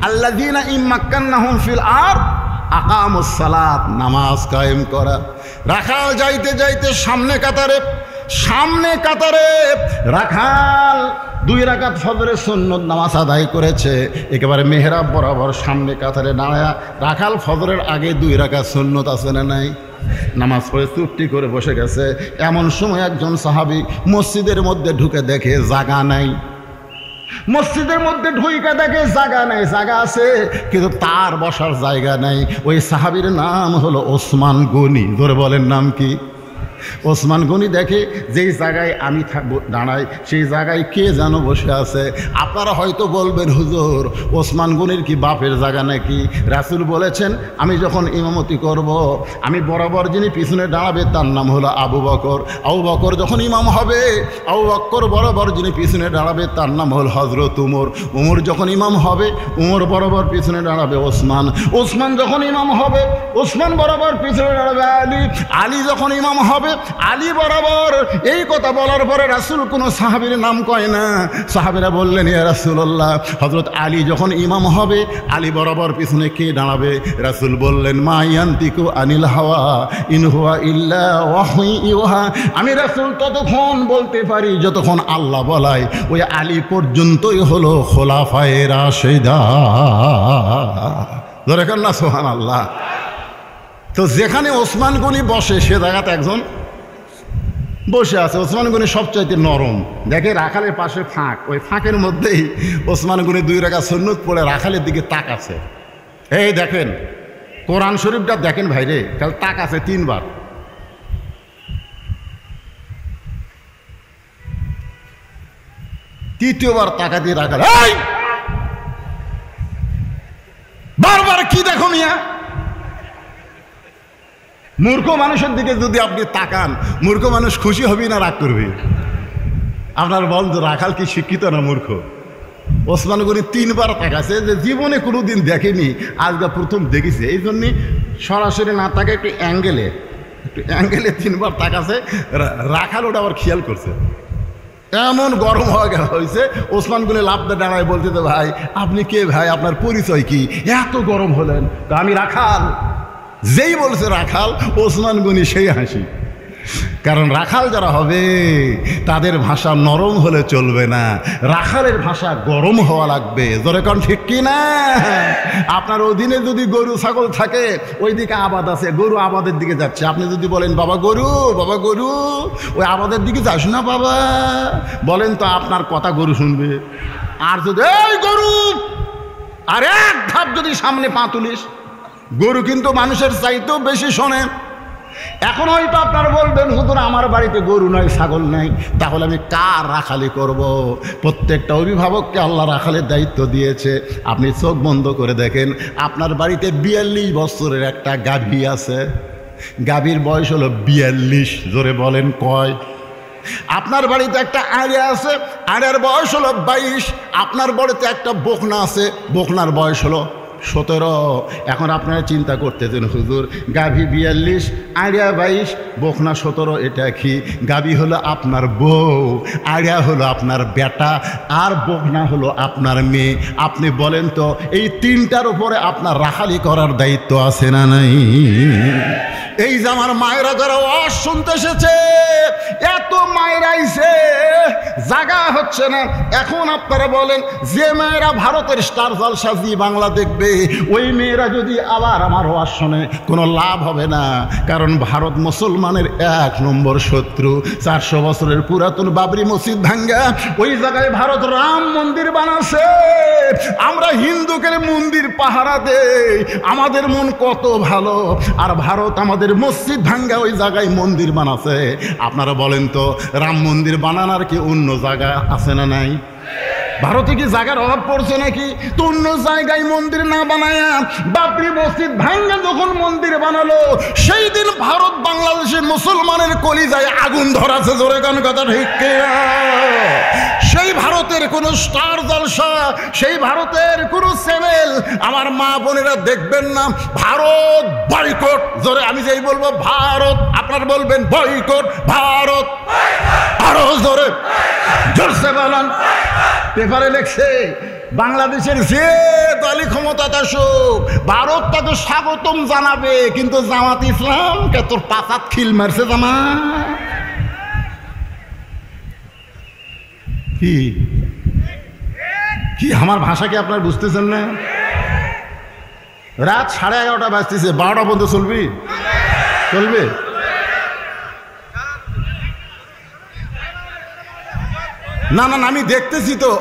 আল্লাযীনা ইম্মাক্কান্নাহুম ফিল আরদ আকামুস সালাত, নামাজ কায়েম করা। রাখাল যাইতে সামনে কাতারে রাখাল 2 রাকাত ফজরের সুন্নত নামাজ আদায় করেছে। একেবারে মেহরাব বরাবর সামনে কাতারে দাঁড়ায়া রাখাল ফজরের আগে 2 রাকাত সুন্নত আছে না নাই? নামাজ পড়ে চুপটি করে বসে গেছে। এমন সময় একজন সাহাবী মসজিদের মধ্যে ঢুকে দেখে জায়গা নাই। মসজিদের মধ্যে ঢুইকা দেখে জায়গা নাই, জায়গা আছে কিন্তু তার বসার জায়গা নাই। ওই সাহাবীর নাম হলো ওসমান গনি। ধরে বলেন নাম কি? ওসমান গনি দেখে যেই জায়গায় আমি থাকবো দাঁড়াই, সেই জায়গায় কে যেন বসে আছে। আপনারা হয়তো বলবেন, হুজুর, ওসমান গনির কি বাপের জায়গা নাকি? রাসূল বলেছেন, আমি যখন ইমামতি করব, আমি বরাবর যিনি পিছনে দাঁড়াবে তার নাম হলো আবু বকর। আবু বকর যখন ইমাম হবে, আবু বকর বরাবর যিনি পিছনে দাঁড়াবে তার নাম হল হযরত উমর। উমর যখন ইমাম হবে, উমর বরাবর পিছনে দাঁড়াবে ওসমান। ওসমান যখন ইমাম হবে, ওসমান বরাবর পিছনে দাঁড়াবে আলী। আলী যখন ইমাম হবে, আলী বরাবর। এই কথা বলার পরে রাসূল কোনো সাহাবীর নাম কয় না। সাহাবীরা বললেন, ইয়া রাসূলুল্লাহ, হযরত আলী যখন ইমাম হবে, আলী বরাবর পিছনে কে দাঁড়াবে? রাসূল বললেন, মা ইয়ান্তিকু আনিল হাওয়া ইন হুয়া ইল্লা ওয়াহী ইউহা। আমি রাসূল ততক্ষণ বলতে পারি যতক্ষণ আল্লাহ বলায়। ওই আলী পর্যন্তই হলো খোলাফায়ে রাশিদা। ধরে কান না সুবহানাল্লাহ। তো যেখানে ওসমান গনি বসে সে জায়গাতে একজন বসে আছে। ওসমান গনি সবচাইতে নরম। দেখে রাখালের পাশে ফাঁক, ওই ফাঁকের মধ্যেই ওসমান গনি 2 রাকাত সুন্নত পড়ে রাখালের দিকে তাক আছে। এই দেখেন কোরআন শরীফটা দেখেন ভাইরে, তাহলে তাক আছে 3 বার। তৃতীয়বার তাকা দিয়ে রাখাল, বারবার কি দেখো মিয়া? মূর্খ মানুষের দিকে যদি আপনি তাকান, মূর্খ মানুষ খুশি হবে না রাগ করবে? আপনার বন্ধু রাখাল কি শিক্ষিত না মূর্খ? ওসমান গনি 3 বার তাকাছে, যে জীবনে কোনোদিন দেখেনি, আজকে প্রথম দেখেছে। এই জন্যে সরাসরি না তাকে একটু অ্যাঙ্গেলে 3 বার তাকাছে। রাখাল ওটা আবার খেয়াল করছে। এমন গরম হয়েছে, ওসমান গনি লাফতে দাঁড়ায় বলতে, তো ভাই আপনি কে ভাই, আপনার পরিচয় কি, এত গরম হলেন? তো আমি রাখাল। যেই বলছে রাখাল, ওসমান গনি সেই হাসি। কারণ রাখাল যারা হবে তাদের ভাষা নরম হলে চলবে না, রাখালের ভাষা গরম হওয়া লাগবে। জোরে কোন ঠিক কি না? আপনার অধীনে যদি গরু ছাগল থাকে, ওইদিকে আবাদ আছে, গরু আবাদের দিকে যাচ্ছে, আপনি যদি বলেন বাবা গরু, ওই আবাদের দিকে যাস না বাবা, বলেন তো আপনার কথা গরু শুনবে। আর যদি এই গরু, আর 1 ধাপ যদি সামনে পা তুলিস, গরু কিন্তু মানুষের চাইতেও বেশি শোনে। এখন হয়তো আপনারা বলবেন, হুজুর আমার বাড়িতে গরু নয়, ছাগল নাই, তাহলে আমি কার রাখালি করব? প্রত্যেকটা অভিভাবককে আল্লাহ রাখালের দায়িত্ব দিয়েছে। আপনি চোখ বন্ধ করে দেখেন, আপনার বাড়িতে 42 বছরের একটা গাভী আছে। গাভীর বয়স হলো 42। জোরে বলেন কয়? আপনার বাড়িতে একটা আড়ে আছে, আড়ের বয়স হলো 22। আপনার বাড়িতে একটা বকনা আছে, বকনার বয়স হলো 17। এখন আপনারা চিন্তা করতেছেন হুজুর, গাভী 42, আড়িয়া 22, বকনা 17, এটা কি? গাভী হলো আপনার বউ, আড়িয়া হলো আপনার বেটা, আর বকনা হলো আপনার মেয়ে। আপনি বলেন তো এই তিনটার উপরে আপনার রাখালি করার দায়িত্ব আছে না নাই? এই যে আমার মায়েরা যারা ওয়াজ শুনতে এসেছে, এত মায়েরা আইছে, জায়গা হচ্ছে না। এখন আপনারা বলেন যে মেয়েরা ভারতের স্টার জলসা জি বাংলা দেখবে, ওই মেয়েরা যদি আবার আমার ওয়াজ শোনে, কোনো লাভ হবে না। কারণ ভারত মুসলমানের 1 নম্বর শত্রু। 400 বছরের পুরাতন বাবরি মসজিদ ভাঙ্গা ওই জায়গায় ভারত রাম মন্দির বানাচ্ছে। আমরা হিন্দুকে মন্দির পাহারা দেই, আমাদের মন কত ভালো, আর ভারত আমাদের মসজিদ ভাঙ্গা ওই জায়গায় মন্দির বানাচ্ছে। আপনারা বলেন তো রাম মন্দির বানানোর কি অন্য জায়গা আছে না নাই? ভারতে কি জায়গার অভাব পড়ছে নাকি? তো অন্য জায়গায় মন্দির না বানায়া বাবরি মসজিদ ভাঙ্গা যখন মন্দির বানালো, সেই দিন ভারত বাংলাদেশের মুসলমানের কলিজায় আগুন ধরাছে। জোরে গান কথা ঠিক কিনা? সেই ভারতের কোন স্টার জলসা, সেই ভারতের কোন চ্যানেল আমার মা বোনেরা দেখবেন না। ভারত বয়কট। জোরে আমি যেই বলবো ভারত, আপনারা বলবেন বয়কট ভারত। আরো জোরে, জোরসে বলেন। পেপারে লেখছে বাংলাদেশের যে দলই ক্ষমতাতে আসুক, ভারত তাকে স্বাগতম জানাবে, কিন্তু জামাত ইসলামকে তোর পাতাত খিল মারছে। জামাত কি কি আমার ভাষা কি আপনার বুঝতেছেন না? রাত 11:30 বাজতেছে, 12টা পর্যন্ত চলবে? না না, আমি দেখতেছি তো,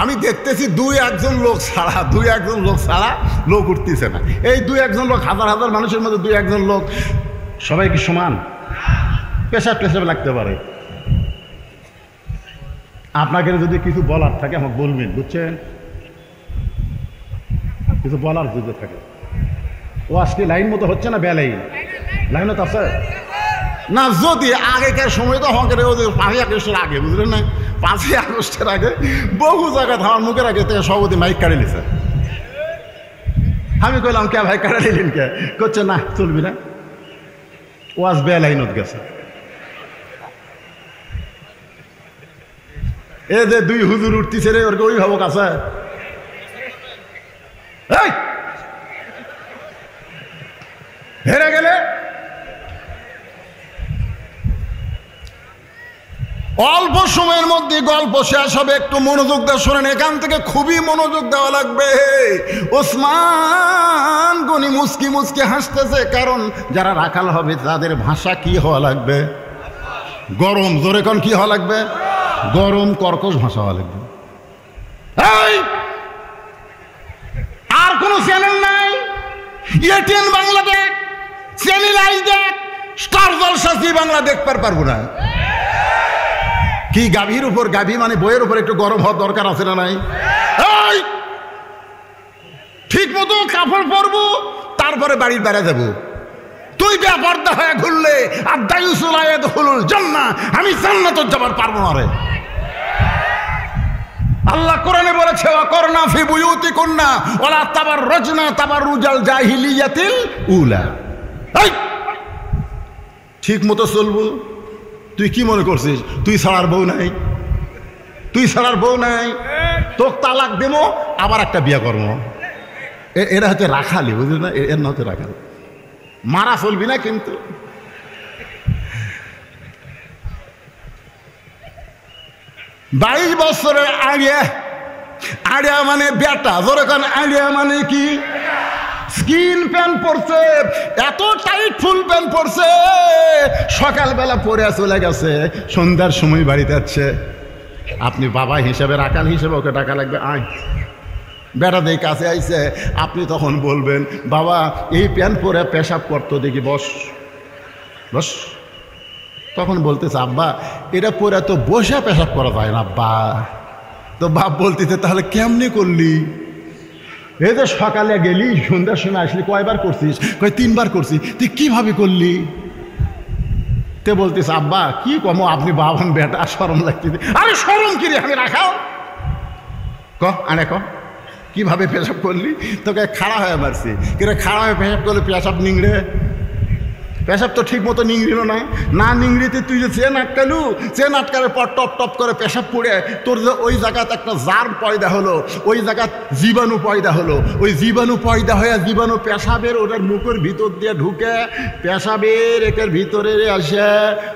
আমি দেখতেছি 2-1 লোক ছাড়া লোক উঠতেছে না। এই 2-1 লোক, হাজার হাজার মানুষের মধ্যে 2-1 লোক, সবাই কি সমান? পেশাব লাগতে পারে। আপনাকে যদি কিছু বলার থাকে আমাকে বলবেন, বুঝছেন? কিছু বলার যদি থাকে। ও আজকে লাইন মতো হচ্ছে না, বেলাইন লাইনও তো আছে না। যদি আগেকার সময় তো আমাকে 5ই আগস্টের আগে, বুঝলেন না, 5ই আগস্টের আগে বহু জায়গায় আমার মুখের আগে থেকে সভাপতি মাইক কাটে নিছে। আমি কইলাম কে ভাই কাটা নিলেন কে? করছে না চলবি না, ওয়াজ বেলাইনত গেছে। এ যে 2 হুজুর উঠতেছে রে, ওর অভিভাবক আছে, হেরে গেলে অল্প সময়ের মধ্যে গল্প শেষ হবে। একটু মনোযোগ দিয়ে শোনেন, এখান থেকে খুবই মনোযোগ দেওয়া লাগবে। ওসমান গনি মুচকি মুচকি হাসতেছে, কারণ যারা রাখাল হবে তাদের ভাষা কি হওয়া লাগবে? গরম। জোরে কোন কি হওয়া লাগবে? গরম কর্কশ ভাষা হওয়া লাগবে। আর কোন চ্যানেল নাই? এটিএন বাংলা দেখ, চ্যানেল আই দেখ, স্টার জলসা জি বাংলা দেখতে পারবো না। কি গাভীর উপর, গাভী মানে বইয়ের উপর একটু গরম হওয়ার দরকার আছে না নাই? ঠিক মতো কাপড় পরবো, তারপরে বাড়ির বেড়া যাবো। তুই বেপর্দা হয়ে ঘুরলে আর দায়ুসুলায়াত হলুল জান্নাহ, আমি জান্নাতে যাবার পারবো না রে। আল্লাহ কোরআনে বলেছে ওয়াকরনা ফি বুয়ুতিকুন্না ওয়ালা তাবাররাজনা তাবাররুজাল জাহিলিয়াতিল উলা। ঠিক মতো চলবো। তুই কি মনে করছিস তুই ছাড়ার বউ নাই? তুই ছাড়ার বউ নাই, তোকে তালাক দেবো, আবার একটা বিয়ে করবো। এরা হচ্ছে রাখালি, বুঝলি না? এর না হচ্ছে রাখালি। মারা চলবি না কিন্তু। বাইশ বছরের আড়িয়া মানে বেটা। যেরকম আড়িয়া মানে কি? স্কিন প্যান্ট পরছে, এত টাইট ফুল প্যান্ট পরছে, সকালবেলা পরে চলে গেছে, সন্ধ্যার সময় বাড়িতে যাচ্ছে। আপনি বাবা হিসেবে, রাখাল হিসেবে ওকে টাকা লাগবে, আয় বেটা দিয়ে কাছে আইছে, আপনি তখন বলবেন বাবা এই প্যান্ট পরে পেশাব করতো দেখি, বস বস। তখন বলতেছে আব্বা এটা পরে তো বসে পেশাব করা যায় না আব্বা। তো বাপ বলতেছে তাহলে কেমনি করলি? এই যে সকালে গেলি, সন্ধ্যার সময় আসলি, কয়বার করছিস? কয় 3 বার করছি। তুই কিভাবে করলি? তে বলতিস আব্বা কি কমো, আপনি বাবান বেটা, শরম লাগতেছে। আরে শরম কি রে, আমি রাখাও ক আনে ক কিভাবে পেশাব করলি? তোকে খাড়া হয়ে মারছি, কিন্তু খাড়া হয়ে পেশাব করলে পেশাব নিংড়ে, পেশাব তো ঠিক মতো নিংড়িল না নিংড়িতে তুই যে চেন আটকালু, চেন আটকানোর পর টপ টপ করে পেশাব পড়ে তোর যে ওই জায়গাতে একটা জার্ম পয়দা হলো, ওই জায়গা জীবাণু পয়দা হলো, ওই জীবাণু পয়দা হয়ে জীবাণু পেশাবের ওটার মুখের ভিতর দিয়ে ঢুকে পেশাবের একের ভিতরে আসে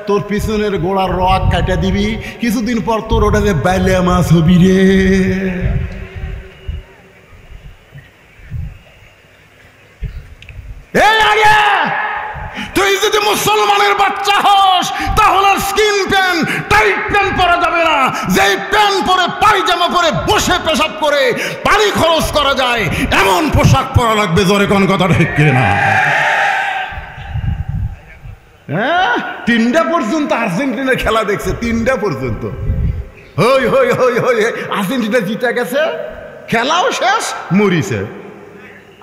তোর পিছনের গোড়ার রক কাটা দিবি, কিছুদিন পর তোর ওটা যে বাইলে মাছ হবি রে। এই আগে তুই যদি মুসলমানের বাচ্চা হস তাহলে স্কিন প্যান্ট টাইট প্যান্ট পরা যাবে না, যেই প্যান্ট পরে পায়জামা পরে বসে পেশাব করে পানি খরচ করা যায় এমন পোশাক পরা লাগবে। জোরে কোন কথা ঠিক কিনা? হ্যাঁ, 3টা পর্যন্ত আর্জেন্টিনার খেলা দেখছে, 3টা পর্যন্ত হই হই হই হই আর্জেন্টিনা জিতে গেছে, খেলাও শেষ, মরিছে।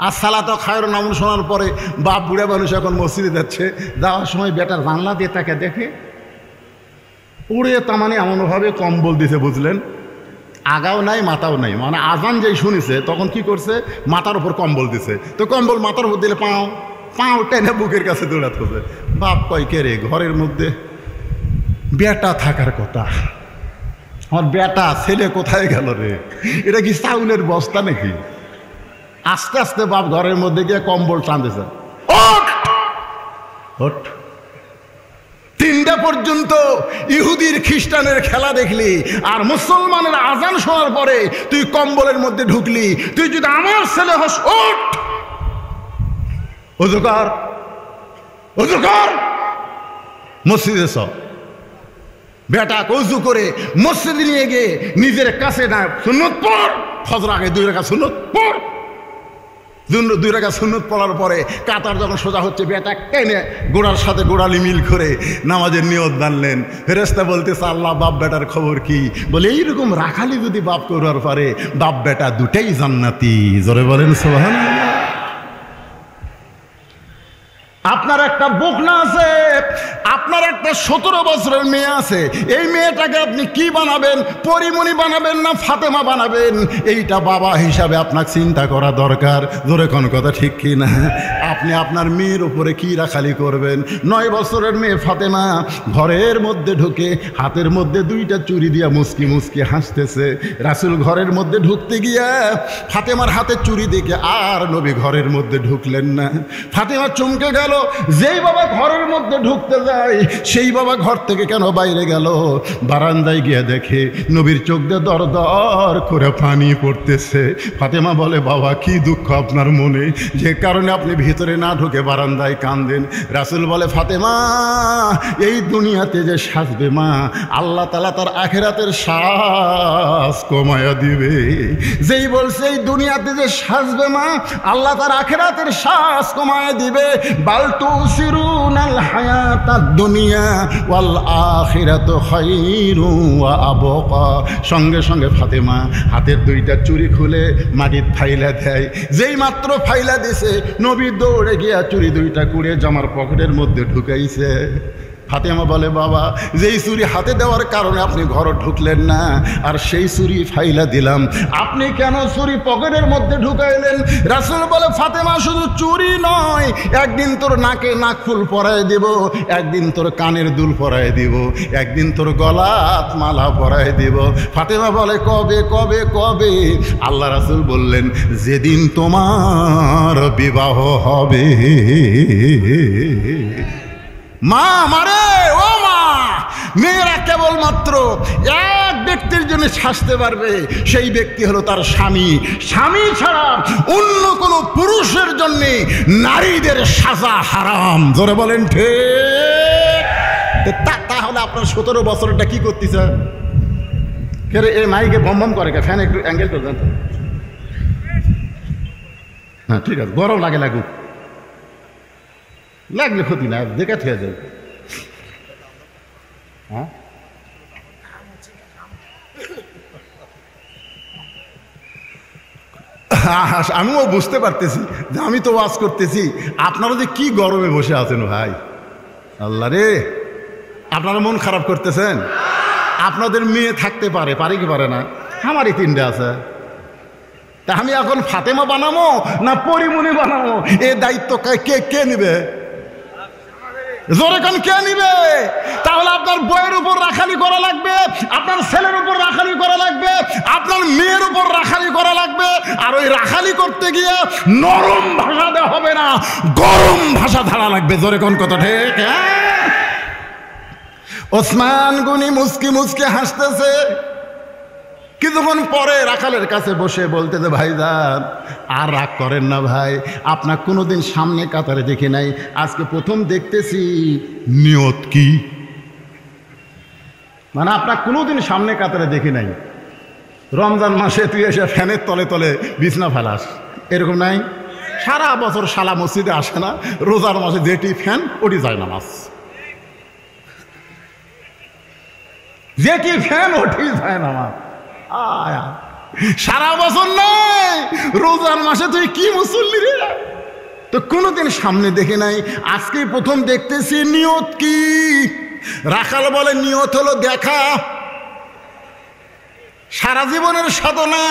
আর সালাতো খায়ের নাম শোনার পরে বাপ বুড়া মানুষ এখন মসজিদে যাচ্ছে, যাওয়ার সময় বেটার জানলা দিয়ে তাকে দেখে উড়ে তামানে এমনভাবে কম্বল দিছে, বুঝলেন, আগাও নাই মাথাও নাই, মানে আজান যেই শুনেছে তখন কি করছে, মাথার উপর কম্বল দিছে, তো কম্বল মাথার উপর দিলে পাও পাও টেনে বুকের কাছে দৌড়াতে হবে। বাপ কয় কে রে, ঘরের মধ্যে বেটা থাকার কথা, আমার বেটা ছেলে কোথায় গেল রে, এটা কি চাউলের বস্তা নাকি? আস্তে আস্তে বাপ ঘরের মধ্যে গিয়ে কম্বল টানতেছে, 3টা পর্যন্ত ইহুদির খ্রিস্টানের খেলা দেখলি, আর মুসলমানের আজান শোনার পরে তুই কম্বলের মধ্যে ঢুকলি। তুই যদি আমার ছেলে হস, ওঠ, ওযু কর, ওযু কর, মসজিদে সব বেটা ওযু করে মসজিদে নিয়ে গিয়ে নিজের কাছে না সুন্নত পড়, ফজর আগে 2 রাকাত সুন্নত পড়, 2 রাকাত সুন্নত পড়ার পরে কাতার যখন সোজা হচ্ছে বেটা টেনে গোড়ার সাথে গোড়ালি মিল করে নামাজের নিয়ত বানলেন। ফেরেশতা বলতেছে, আল্লাহ বাপ বেটার খবর কি? বলে এইরকম রাখালি যদি বাপ করার পারে, বাপ বেটা দুটাই জান্নাতি। জোরে বলেন সুবহানাল্লাহ। আপনার একটা বকনা আছে, আপনার একটা 17 বছরের মেয়ে আছে, এই মেয়েটাকে আপনি কি বানাবেন? পরিমণি বানাবেন না ফাতেমা বানাবেন? এইটা বাবা হিসাবে আপনার চিন্তা করা দরকার। জোরে কোন কথা ঠিক কি না? আপনি আপনার মেয়ের উপরে কি রাখালি করবেন? 9 বছরের মেয়ে ফাতেমা ঘরের মধ্যে ঢুকে হাতের মধ্যে 2টা চুড়ি দিয়া মুস্কি মুস্কি হাসতেছে। রাসূল ঘরের মধ্যে ঢুকতে গিয়া ফাতেমার হাতে চুড়ি দেখে আর নবী ঘরের মধ্যে ঢুকলেন না। ফাতেমা চমকে গেল, যেই বাবা ঘরের মধ্যে ঢুকতে যায় সেই বাবা ঘর থেকে কেন বাইরে গেল? বারান্দায় গিয়ে দেখে নবীর চোখ দিয়ে দর দর করে পানি পড়তেছে। ফাতেমা বলে, বাবা কি দুঃখ আপনার মনে, যে কারণে আপনি ভিতরে না ঢুকে বারান্দায় কাঁদেন? রাসূল বলে, ফাতেমা এই দুনিয়াতে যে সাজবে মা, আল্লাহ তাআলা তার আখিরাতের শ্বাস কমায়া দিবে। যেই বলছে এই দুনিয়াতে যে সাজবে মা, আল্লাহ তার আখিরাতের শ্বাস কমায়া দিবে। তুসিরুনাল হায়াতাদ দুনিয়া ওয়াল আখিরাতু খায়রুন ওয়া আবকা। সঙ্গে সঙ্গে ফাতেমা হাতের 2টা চুড়ি খুলে মাটির ফাইলা দেয়। যেই মাত্র ফাইলা দিছে, নবী দৌড়ে গিয়া চুড়ি 2টা কুড়ে জামার পকেটের মধ্যে ঢুকাইছে। ফাতেমা বলে, বাবা যেই চুরি হাতে দেওয়ার কারণে আপনি ঘরে ঢুকলেন না, আর সেই চুরি ফাইলা দিলাম, আপনি কেন চুরি পকেটের মধ্যে ঢুকাইলেন? রাসূল বলে, ফাতেমা শুধু চুরি নয়, একদিন তোর নাকে নাকফুল পরায় দেব, একদিন তোর কানের দুল পরায় দিব, একদিন তোর গলাত মালা পরায় দেব। ফাতেমা বলে, কবে কবে কবে? আল্লাহ রাসূল বললেন, যেদিন তোমার বিবাহ হবে। মা মারে, ও মা, মেয়েরা কেবলমাত্র এক ব্যক্তির জন্য সাজতে পারবে, সেই ব্যক্তি হলো তার স্বামী। স্বামী ছাড়া অন্য কোনো পুরুষের জন্য নারীদের সাজা হারাম। জোরে বলেন ঠিক? তাহলে আপনার 17 বছরটা কি করতেছে? কে রে এই মাইকে বম বম করে? ফ্যান একটু অ্যাঙ্গেল করে দেন তো। হ্যাঁ ঠিক আছে, গরম লাগে লাগুক, লাগলে ক্ষতি না, দেখে থেকে যাবে। হ্যাঁ আমিও বুঝতে পারতেছি যে আমি তো ওয়াজ করতেছি, আপনারা যে কি গরমে বসে আছেন ভাই। আল্লাহ রে, আপনারা মন খারাপ করতেছেন? আপনাদের মেয়ে থাকতে পারে, পারে কি পারে না? আমারই 3টা আছে। তা আমি এখন ফাতেমা বানাবো না পরিমণি বানাবো, এই দায়িত্ব কে নিবে? জোরে কোন কে নিবে? তাহলে আপনার বইয়ের উপর রাখালি করা লাগবে, আপনার ছেলের উপর রাখালি করা লাগবে, আপনার মেয়ের উপর রাখালি করা লাগবে। আর ওই রাখালি করতে গিয়ে নরম ভাষা দেওয়া হবে না, গরম ভাষা ধারা লাগবে। জোরে কোন কথা ঠিক? ওসমান গনি মুস্কি মুস্কি হাসতেছে। কিছুক্ষণ পরে রাখালের কাছে বসে বলতেছে, ভাইজান আর রাগ করেন না ভাই, আপনার কোনোদিন সামনে কাতারে দেখি নাই, আজকে প্রথম দেখতেছি। নিয়ত কি? মানে আপনার কোনোদিন সামনে কাতারে দেখি নাই, রমজান মাসে তুই এসে ফ্যানের তলে তলে বিছনা ফেলাস, এরকম নাই? সারা বছর শালা মসজিদে আসে না, রোজার মাসে যেটি ফ্যান ওটি যায় নামাজ, যেটি ফ্যান ওটি যায় নামাজ। সারা বছর নয়, রোজার মাসে তুই কি মুসল্লি রে? তো কোনোদিন সামনে দেখে নাই, আজকে প্রথম দেখতেছি। নিয়ত কি? রাখাল বলে, নিয়ত হলো দেখা। সারা জীবনের সাধনা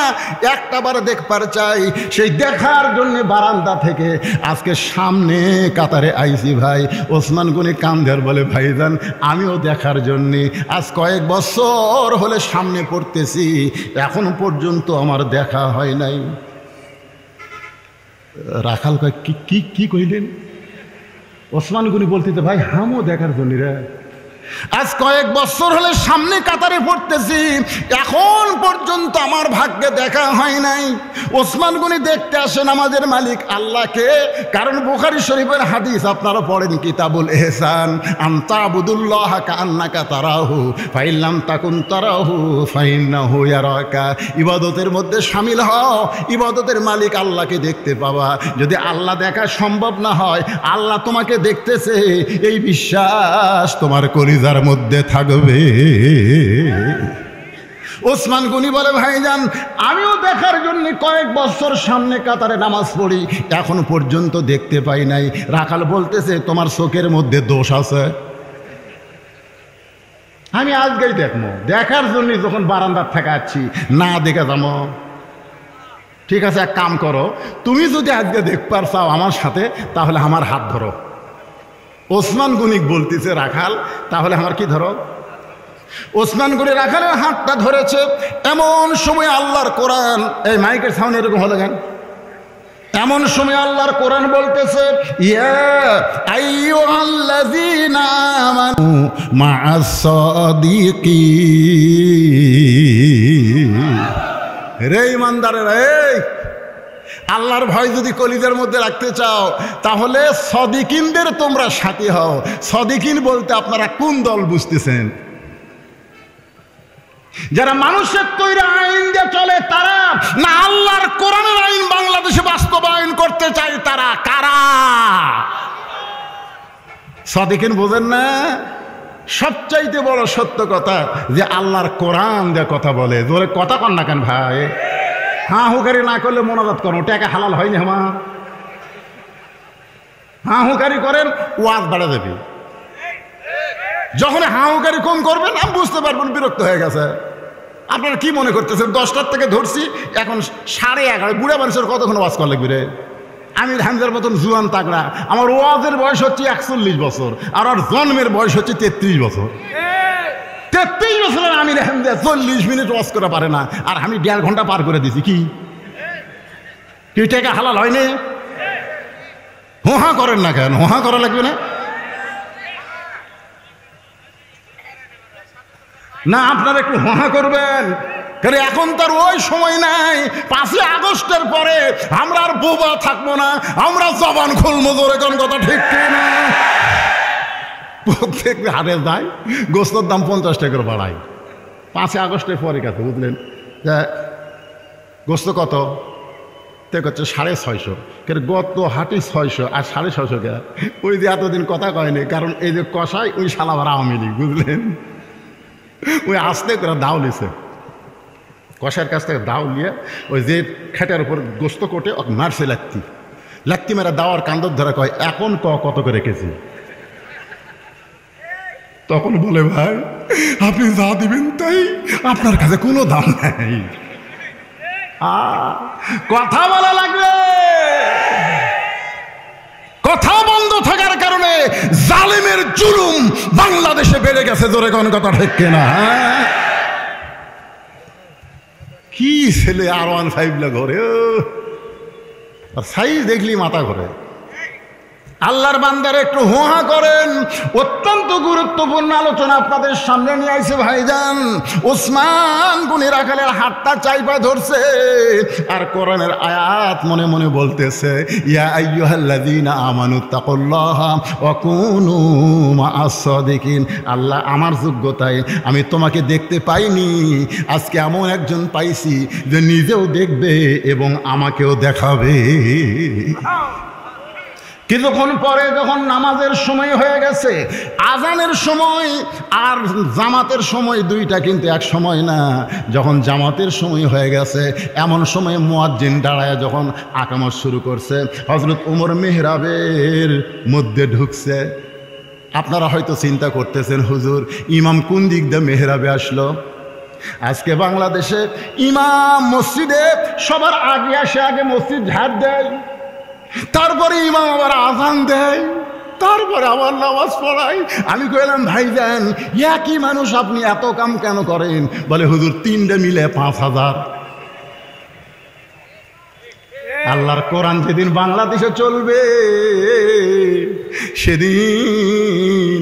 একটাবার দেখবার চাই, সেই দেখার জন্য বারান্দা থেকে আজকে সামনে কাতারে আইসি ভাই। ওসমান গনি কান্দের বলে, ভাইজান আমিও দেখার জন্যে আজ কয়েক বছর হলে সামনে পড়তেছি, এখন পর্যন্ত আমার দেখা হয় নাই। রাখাল কয়, কি কইলেন? ওসমান গনি বলতেছে, ভাই আমিও দেখার জন্য রে, আজ কয়েক বছর হলে সামনে কাতারে পড়তেছি, এখন পর্যন্ত আমার ভাগ্যে দেখা হয় নাই। ওসমান গনি দেখতে আসেন আমাদের মালিক আল্লাহকে, কারণ বুখারী শরীফের হাদিস আপনারা পড়েন, কিতাবুল ইহসান, আনতা আবুদুল্লাহ কান্নাকা তারাহু ফাইল্লাম তাকুন তারাহু ফাইন্নাহু ইয়ারাকা। ইবাদতের মধ্যে শামিল হও, ইবাদতের মালিক আল্লাহকে দেখতে পাবা। যদি আল্লাহ দেখা সম্ভব না হয়, আল্লাহ তোমাকে দেখতেছে, এই বিশ্বাস তোমার কলিজার মধ্যে থাকবে। ওসমান গনি বলে, ভাইজান আমিও দেখার জন্য কয়েক বছর সামনে কাতারে নামাজ পড়ি, এখন পর্যন্ত দেখতে পাই নাই। রাখাল বলতেছে, তোমার চোখের মধ্যে দোষ আছে। আমি আজকেই দেখবো, দেখার জন্য যখন বারান্দার থাকাচ্ছি, না দেখে যাবো। ঠিক আছে, এক কাম করো, তুমি যদি আজকে দেখবার চাও আমার সাথে, তাহলে আমার হাত ধরো। ওসমান গনি বলতেছে, রাখাল তাহলে আমার কি ধরো? ওসমান গনি রাখালের হাতটা ধরেছে। এমন সময় আল্লাহর কোরআন, এই মাইকের সাউন্ড এরকম হলো কেন? এমন সময় আল্লাহর কোরআন বলতেছে, ইয়া আইয়ুহাল্লাযীনা আমানু মা'আস সাদিকিন। রে ঈমানদারেরা, এই আল্লাহর ভয় যদি কলিজার মধ্যে রাখতে চাও, তাহলে সদিকিনদের তোমরা সাথী হও। সদিকিন বলতে আপনারা কোন দল বুঝতেছেন? যারা মানুষের তৈরি আইন দিয়ে চলে তারা, না আল্লাহর কোরআনের আইন বাংলাদেশে বাস্তবায়ন করতে চাই তারা? কারা? সদিকিন বোঝেন না? সবচাইতে বড় সত্য কথা যে আল্লাহর কোরআন দিয়ে কথা বলে। জোরে কথা কন না কেন ভাই? হাঁ হুকারি না করলে মোনাজাত করো, টাকা হালাল হয়নি আমার। হাঁ হুকারি করেন, ওয়াজ বাড়া যাবে। যখন হাঁ হুকারি কম করবেন, আমি বুঝতে পারবেন বিরক্ত হয়ে গেছে। আপনারা কি মনে করতেছেন 10টার থেকে ধরছি, এখন 11:30। বুড়া মানুষের কতক্ষণ ওয়াজ করা লাগবে রে? আমি হামজার মতন জুয়ান তাগড়া, আমার ওয়াজের বয়স হচ্ছে 41 বছর, আর ওর জন্মের বয়স হচ্ছে 33 বছর। 33 বছরের আমি হামজা 40 মিনিট ওয়াজ করা পারে না, আর আমি 1.5 ঘন্টা পার করে দিছি। কি টাকা হালাল হয়নি? হোহা করেন না কেন? হোহা করা লাগবে না? না আপনারা একটু হোহা করবেন, কারণ এখন তার ওই সময় নাই। 5ই আগস্টের পরে আমরা আর বোবা থাকবো না, আমরা জবান খুলবো। জোরে কোন কথা ঠিক না? প্রত্যেক হাটে যায়, গোস্তর দাম 50 টাকা করে বাড়ায় 5ই আগস্টের পরে। কাছে বুঝলেন যে গোস্ত কত? তে হচ্ছে 650, কিন্তু গত হাটে 600 আর 650 কে। ওই যে এতদিন কথা কয়নি, কারণ এই যে কষাই ওই শালাবার আওয়ামী লীগ, বুঝলেন? ওই আস্তে করে দাও লিছে, কষার কাছ থেকে দাও নিয়ে ওই যে খেটার উপর গোস্ত কোটে মারছে লাত্তি মেরা দাওয়ার কান্দর ধরে কয়, এখন কত করে কেজি? তখন বলে, ভাই আপনি যা দিবেন তাই, আপনার কাছে কোনো দাম নাই। কথা বলা লাগবে। কথা বন্ধ থাকার কারণে জালিমের জুলুম বাংলাদেশে বেড়ে গেছে। জোরে কোন কথা ঠিক কিনা? কি ছেলে R15 ঘরে, আর সাইজ দেখলি মাথা ঘরে। আল্লাহর বান্দার একটু হোহা করেন। অত্যন্ত গুরুত্বপূর্ণ আলোচনা আপনাদের সামনে নিয়ে আইছে ভাইজান। ওসমান গনি রাখালের হাতটা চাইপা ধরছে আর কোরআনের আয়াত মনে মনে বলতেছে, ইয়া আইয়ুহাল্লাযীনা আমানুত্তাকুল্লাহা ওয়া কুনু মা'আস সাদিকিন। আল্লাহ, আমার যোগ্যতায় আমি তোমাকে দেখতে পাইনি, আজকে এমন একজন পাইছি যে নিজেও দেখবে এবং আমাকেও দেখাবে। কিছুক্ষণ পরে যখন নামাজের সময় হয়ে গেছে, আজানের সময় আর জামাতের সময় দুইটা কিন্তু এক সময় না। যখন জামাতের সময় হয়ে গেছে, এমন সময় মুয়াজ্জিন দাঁড়ায় যখন আকামত শুরু করছে, হযরত ওমর মিহরাবের মধ্যে ঢুকছে। আপনারা হয়তো চিন্তা করতেছেন, হুজুর ইমাম কোন দিক দিয়ে মেহরাবে আসলো? আজকে বাংলাদেশে ইমাম মসজিদে সবার আগে আসে, আগে মসজিদ ঝাড় দেয়, তারপরে ইমাম আবার আজান দেয়, তারপরে আবার নামাজ পড়ায়। আমি কইলাম, ভাইজান একই মানুষ আপনি এত কাম কেন করেন? বলে, হুজুর তিনটে মিলে 5000। আল্লাহর কোরআন যেদিন বাংলাদেশে চলবে, সেদিন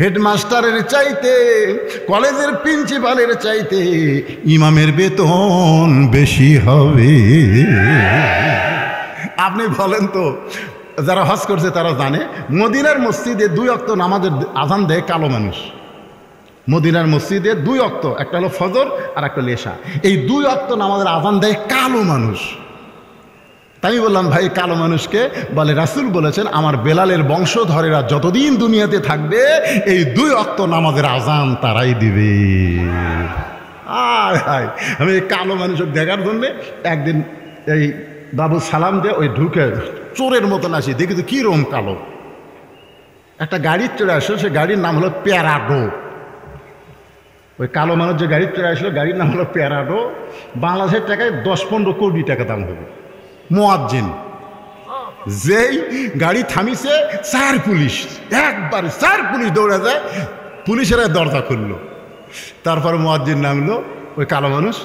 হেডমাস্টারের চাইতে, কলেজের প্রিন্সিপালের চাইতে ইমামের বেতন বেশি হবে। আপনি বলেন তো, যারা হজ করছে তারা জানে, মদিনার মসজিদে 2 ওয়াক্ত নামাজের আজান দেয় কালো মানুষ। মদিনার মসজিদে 2 ওয়াক্ত, একটা হলো ফজর আর একটা হলো এশা, এই 2 ওয়াক্ত নামাজের আজান দেয় কালো মানুষ। তাই আমি বললাম, ভাই কালো মানুষকে? বলে, রাসূল বলেছেন আমার বেলালের বংশধরেরা যতদিন দুনিয়াতে থাকবে এই 2 ওয়াক্ত নামাজের আজান তারাই দিবে। আমি এই কালো মানুষের দেখার জন্যে একদিন এই বাবু সালাম দিয়ে ওই ঢুকে চোরের মতন আসি, দেখি তো কীরকম কালো। একটা গাড়ির চড়ে আসলো, সে গাড়ির নাম হলো প্যারাডো। ওই কালো মানুষ যে গাড়ির চড়ে আসলো, গাড়ির নাম হলো প্যারাডো। বাংলাদেশের টাকায় 10-15 কোটি টাকা দাম হবে। মুয়াজ্জিন যেই গাড়ি থামিছে, 4 পুলিশ, একবার 4 পুলিশ দৌড়ে যায়, পুলিশেরা দরজা খুললো। তারপর মুয়াজ্জিন নামলো, ওই কালো মানুষ,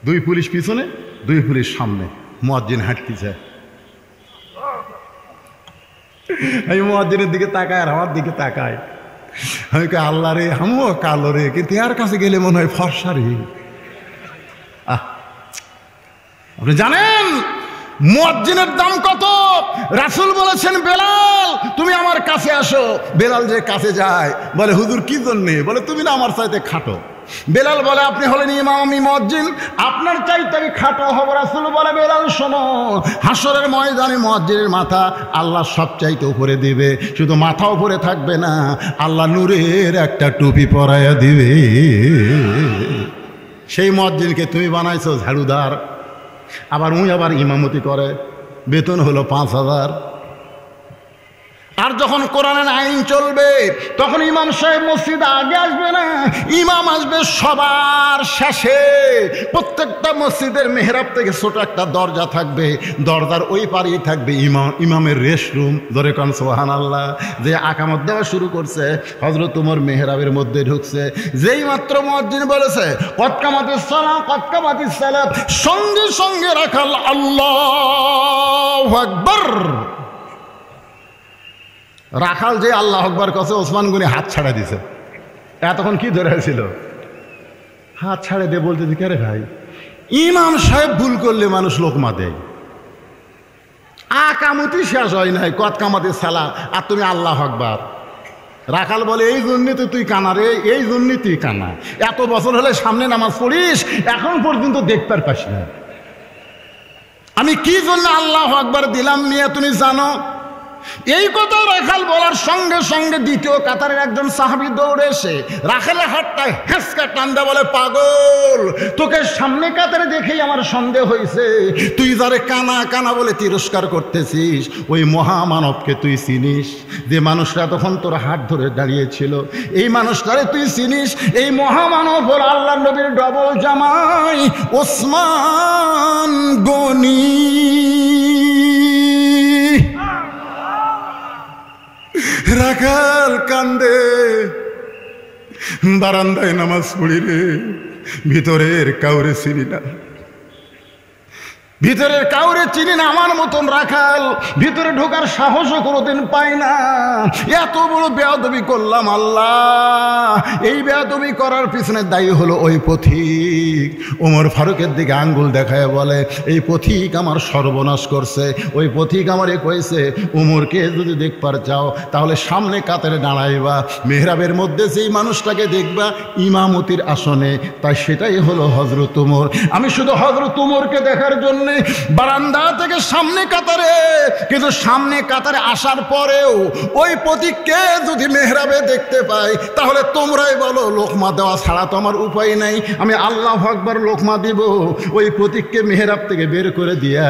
2 পুলিশ পিছনে 2 পুলিশ সামনে, মুয়াজ্জিন হাঁটতেছে। আমি মুয়াজ্জিনের দিকে তাকায় আর আমার দিকে তাকায়। আমি কে, আল্লাহ রে, আমিও কালো রে, কিন্তু এর কাছে গেলে মনে হয় ফর্সা রে। আপনি জানেন মুয়াজ্জিনের দাম কত? রাসূল বলেছেন, বেলাল তুমি আমার কাছে আসো। বেলাল যে কাছে যায়, বলে, হুজুর কি জন্যে? বলে, তুমি না আমার চাইতে খাটো। বেলাল বলে, আপনি হলেন ইমাম, আমি মুয়াজ্জিন, আপনার চাইতে আমি খাটো হব। রাসূল বলে, বেলাল শোনো, হাসরের ময়দানে মুয়াজ্জিনের মাথা আল্লাহ সব চাইতে উপরে দিবে। শুধু মাথা উপরে থাকবে না, আল্লাহ নূরের একটা টুপি পরাইয়া দিবে। সেই মুয়াজ্জিনকে তুমি বানাইছো ঝাড়ুদার, আবার আবার ইমামতি করে, বেতন হলো 5000। আর যখন কোরআনের আইন চলবে, তখন ইমাম সাহেব মসজিদে আগে আসবে না, ইমাম আসবে সবার শেষে। প্রত্যেকটা মসজিদের মেহরাব থেকে ছোট একটা দরজা থাকবে, দরজার ওই পারেই থাকবে ইমামের রেস্টরুম। ধরে কোন সুবহানাল্লাহ। যে আকামত দেওয়া শুরু করছে, হযরত ওমর মেহরাবের মধ্যে ঢুকছে, যেই মাত্র মুয়াজ্জিন বলেছে কদ কামাতিস সালাহ, কদ কামাতিস সালাহ, সঙ্গে সঙ্গে রাখাল আল্লাহু আকবার। রাখাল যে আল্লাহ আকবার কাছে, ওসমান গনি হাত ছাড়া দিছে। এতক্ষণ কি ধরে ছিল? হাত ছাড়ে দিয়ে বলতে দি, কে রে ভাই, ইমাম সাহেব ভুল করলে মানুষ লোকমা দেয়, আকামতি শেষ হয় নাই, কদ কামাতিস সালাহ, আর তুমি আল্লাহ আকবার। রাখাল বলে, এই জন্যই তো তুই কানা রে, এই জন্যই তুই কানা। এত বছর হলে সামনে নামাজ পড়িস, এখন পর্যন্ত দেখতে পাস না। আমি কি জন্য আল্লাহ আকবার দিলাম মিয়া তুমি জানো? এই কথা রাখাল বলার সঙ্গে সঙ্গে দ্বিতীয় কাতারের একজন সাহাবী দৌড়ে এসে রাখালের হাতটা হেঁচকা টান্দা বলে, পাগল, তোকে সামনে কাতারে দেখেই আমার সন্দেহ হয়েছে। তুই যারে কানা কানা বলে তিরস্কার করতেছিস, ওই মহামানবকে তুই চিনিস? যে মানুষটা তখন তোর হাত ধরে দাঁড়িয়েছিল, এই মানুষটারে তুই চিনিস? এই মহামানব হল আল্লাহ নবীর ডবল জামাই ওসমান গনি। রাখাল কান্দে, বারান্দায় নামাজ পড়ি রে, ভিতরের কাউরে চিনি না, ভিতরের কাউরে চিনি না। আমার মতন রাখাল ভিতরে ঢোকার সাহসও কোনোদিন পাই না। এত বড় বেয়াদবি করলাম আল্লাহ। এই বেয়াদবি করার পিছনে দায়ী হলো ওই পথিক। ওমর ফারুকের দিকে আঙ্গুল দেখায় বলে, এই পথিক আমার সর্বনাশ করছে। ওই পথিক আমারে কইছে, উমরকে যদি দেখবার চাও তাহলে সামনে কাতারে দাঁড়াইবা, মেহরাবের মধ্যে যেই মানুষটাকে দেখবা ইমামতির আসনে, তাই সেটাই হলো হযরত উমর। আমি শুধু হযরত উমরকে দেখার জন্য বারান্দা থেকে সামনে কাতারে, কিন্তু সামনে কাতারে আসার পরেও ওই প্রতীককে যদি মেহরাবে দেখতে পাই, তাহলে তোমরাই বলো লোকমা দেওয়া ছাড়া তো আমার উপায় নাই। আমি আল্লাহু আকবার লোকমা দিব, ওই প্রতীককে মেহরাব থেকে বের করে দিয়া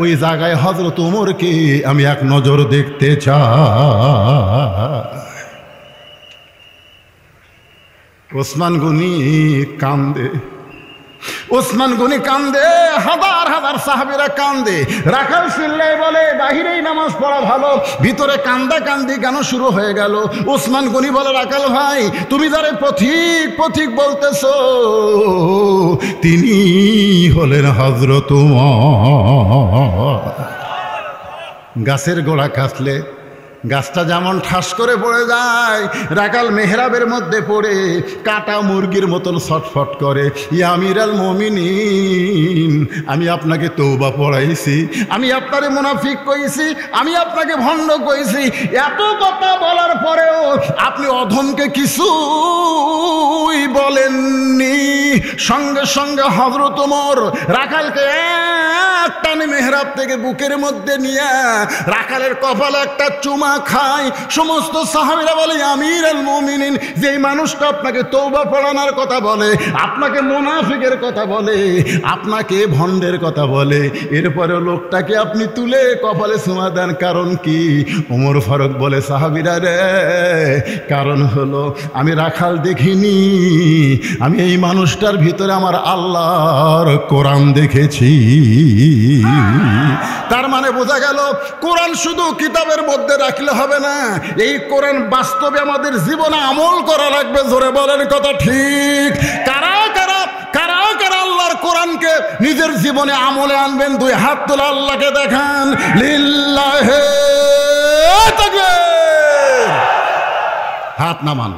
ওই জায়গায় হযরত উমরকে আমি এক নজর দেখতে চাই। ওসমান গনি কান্দে, ওসমান গনি কান্দে, হাজার হাজার সাহাবীরা কান্দে। রাখাল চিল্লায় বলে, বাহিরেই নামাজ পড়া ভালো, ভিতরে কান্দা কান্দি কেন শুরু হয়ে গেল? ওসমান গনি বলে, রাখাল ভাই, তুমি যারে পথিক পথিক বলতেছো, তিনি হলেন হযরত উমর। গাছের গোড়া কাটলে গাছটা যেমন ঠাস করে পড়ে যায়, রাখাল মেহরাবের মধ্যে পড়ে কাটা মুরগির মতন ছটফট করে। ইয়া আমিরাল মুমিনিন, আমি আপনাকে তওবা পড়াইছি, আমি আপনারে মুনাফিক কইছি, আমি আপনাকে ভণ্ড কইছি, এত কথা বলার পরেও আপনি অধমকে কিছুই বলেননি। সঙ্গে সঙ্গে হযরত ওমর রাখালকে এক টানে মেহরাব থেকে বুকের মধ্যে নিয়ে রাখালের কপালে একটা চুমা খায়। সমস্ত সাহাবীরা বলে, আমিরুল মুমিনিন, যেই মানুষটা আপনাকে তওবা পড়ানোর কথা বলে, আপনাকে মুনাফিকের কথা বলে, আপনাকে ভণ্ডের কথা বলে, এরপরেও লোকটাকে আপনি তুলে কপালে চুমা দেন, কারণ কি? ওমর ফারুক বলে, সাহাবীরা রে, কারণ হলো আমি রাখাল দেখিনি, আমি এই মানুষটার ভিতরে আমার আল্লাহর কোরআন দেখেছি। তার মানে বোঝা গেল, কোরআন শুধু কিতাবের মধ্যে রাখলে হবে না, এই কোরআন বাস্তবে আমাদের জীবনে আমল করা লাগবে। জোরে বলেন কথা ঠিক? কারা কারা কারা কারা আল্লাহর কোরআনকে নিজের জীবনে আমলে আনবেন? দুই হাত তুলে আল্লাহকে দেখান। লিল্লাহি তাকবীর। হাত নামান।